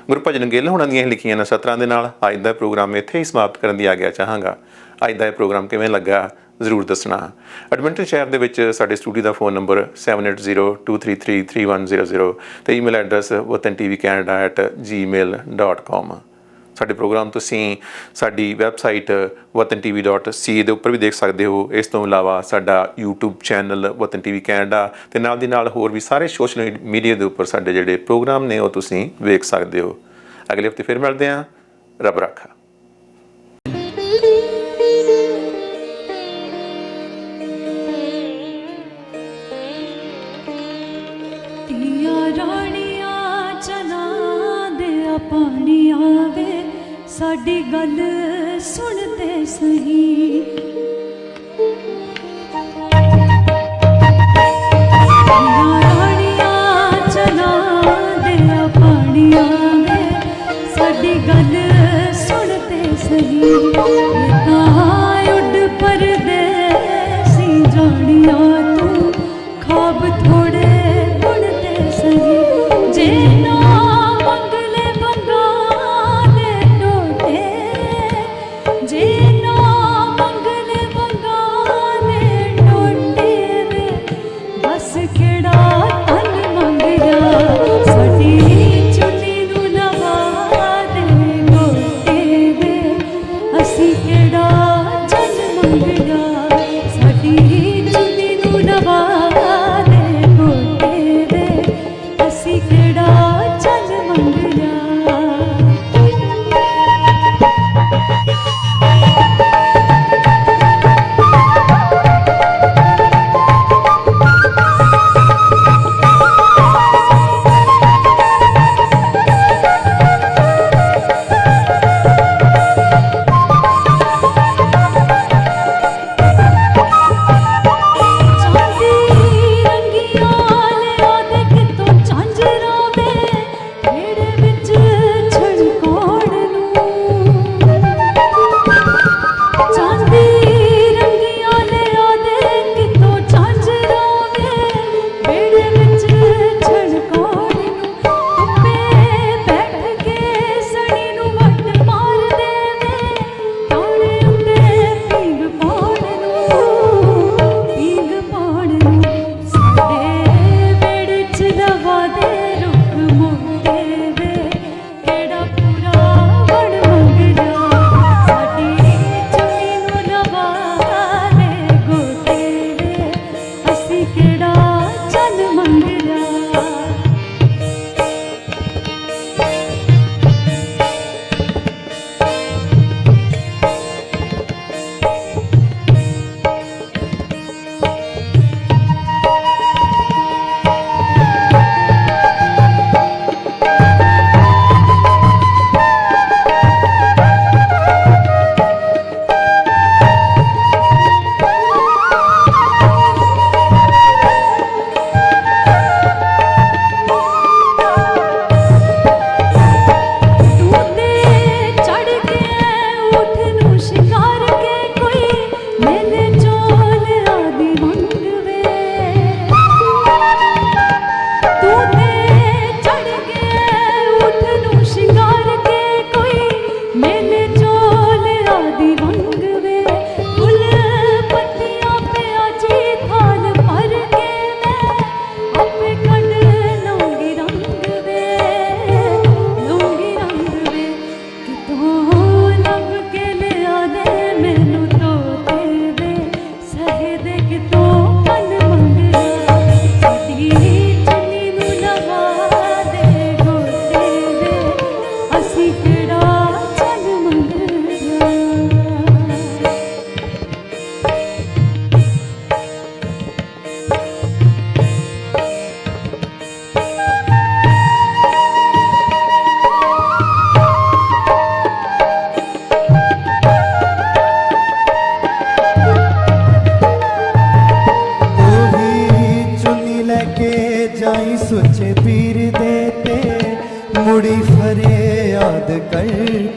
ਗੁਰਭਜਨ ਗਿੱਲ ਹੁਣਾਂ ਦੀਆਂ ਲਿਖੀਆਂ ਨਸਤਰਾਂ ਦੇ ਨਾਲ ਅੱਜ ਦਾ ਪ੍ਰੋਗਰਾਮ ਇੱਥੇ ਹੀ ਸਮਾਪਤ ਕਰਨ ਦੀ ਆਗਿਆ ਚਾਹਾਂਗਾ। ਅੱਜ ਦਾ ਇਹ ਪ੍ਰੋਗਰਾਮ ਕਿਵੇਂ ਲੱਗਾ ਜ਼ਰੂਰ ਦੱਸਣਾ। ਐਡਮਿੰਟਨ ਸ਼ਹਿਰ ਦੇ ਵਿੱਚ ਸਾਡੇ ਸਟੂਡੀਓ ਦਾ ਫੋਨ ਨੰਬਰ 7802333100 ਅਤੇ ਈਮੇਲ ਐਡਰੈਸ watantvcanada@gmail.com। ਸਾਡੇ ਪ੍ਰੋਗਰਾਮ ਤੁਸੀਂ ਸਾਡੀ ਵੈਬਸਾਈਟ watan.tv.ca ਦੇ ਉੱਪਰ ਵੀ ਦੇਖ ਸਕਦੇ ਹੋ। ਇਸ ਤੋਂ ਇਲਾਵਾ ਸਾਡਾ YouTube ਚੈਨਲ ਵਤਨ TV ਕੈਨੇਡਾ ਅਤੇ ਨਾਲ ਦੀ ਨਾਲ ਹੋਰ ਵੀ ਸਾਰੇ ਸੋਸ਼ਲ ਮੀਡੀਆ ਦੇ ਉੱਪਰ ਸਾਡੇ ਜਿਹੜੇ ਪ੍ਰੋਗਰਾਮ ਨੇ ਉਹ ਤੁਸੀਂ ਵੇਖ ਸਕਦੇ ਹੋ। ਅਗਲੇ ਹਫ਼ਤੇ ਫਿਰ ਮਿਲਦੇ ਹਾਂ। ਰੱਬ ਰਾਖਾ। ਪਾਣੀਆਂ ਵੇ ਸਾਡੀ ਗੱਲ ਸੁਣਦੇ ਸਹੀ, ਰਾਣੀਆਂ ਚਨਾ ਦੇ ਪਾਣੀਆਂ ਵੇ ਸਾਡੀ ਗੱਲ ਸੁਣਦੇ ਸਹੀ, ਤਾਂ ਉੱਡ ਪਰਦੇਸੀ ਜਾਣੀਆਂ ਤੂੰ ਖਾਬ ਥੋੜੇ ਬੁਣਦੇ ਸਹੀ, ਜੇ ਨਾ ਸਾਡੀ ਚੁੰਨੀ ਨੂੰ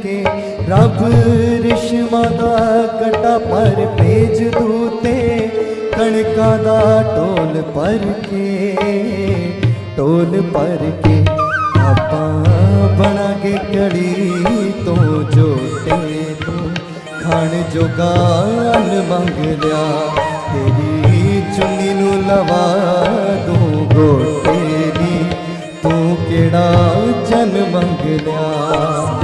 के रब रिश्मा दा कटा पर भेज दूते कणका दा टोल पर के आपा बना के कड़ी तो जोटे तू खाण जोगा अन मंग लिया तेरी चुन्नी नू लवा दूं गोटे दी तू केड़ा जन मंग लिया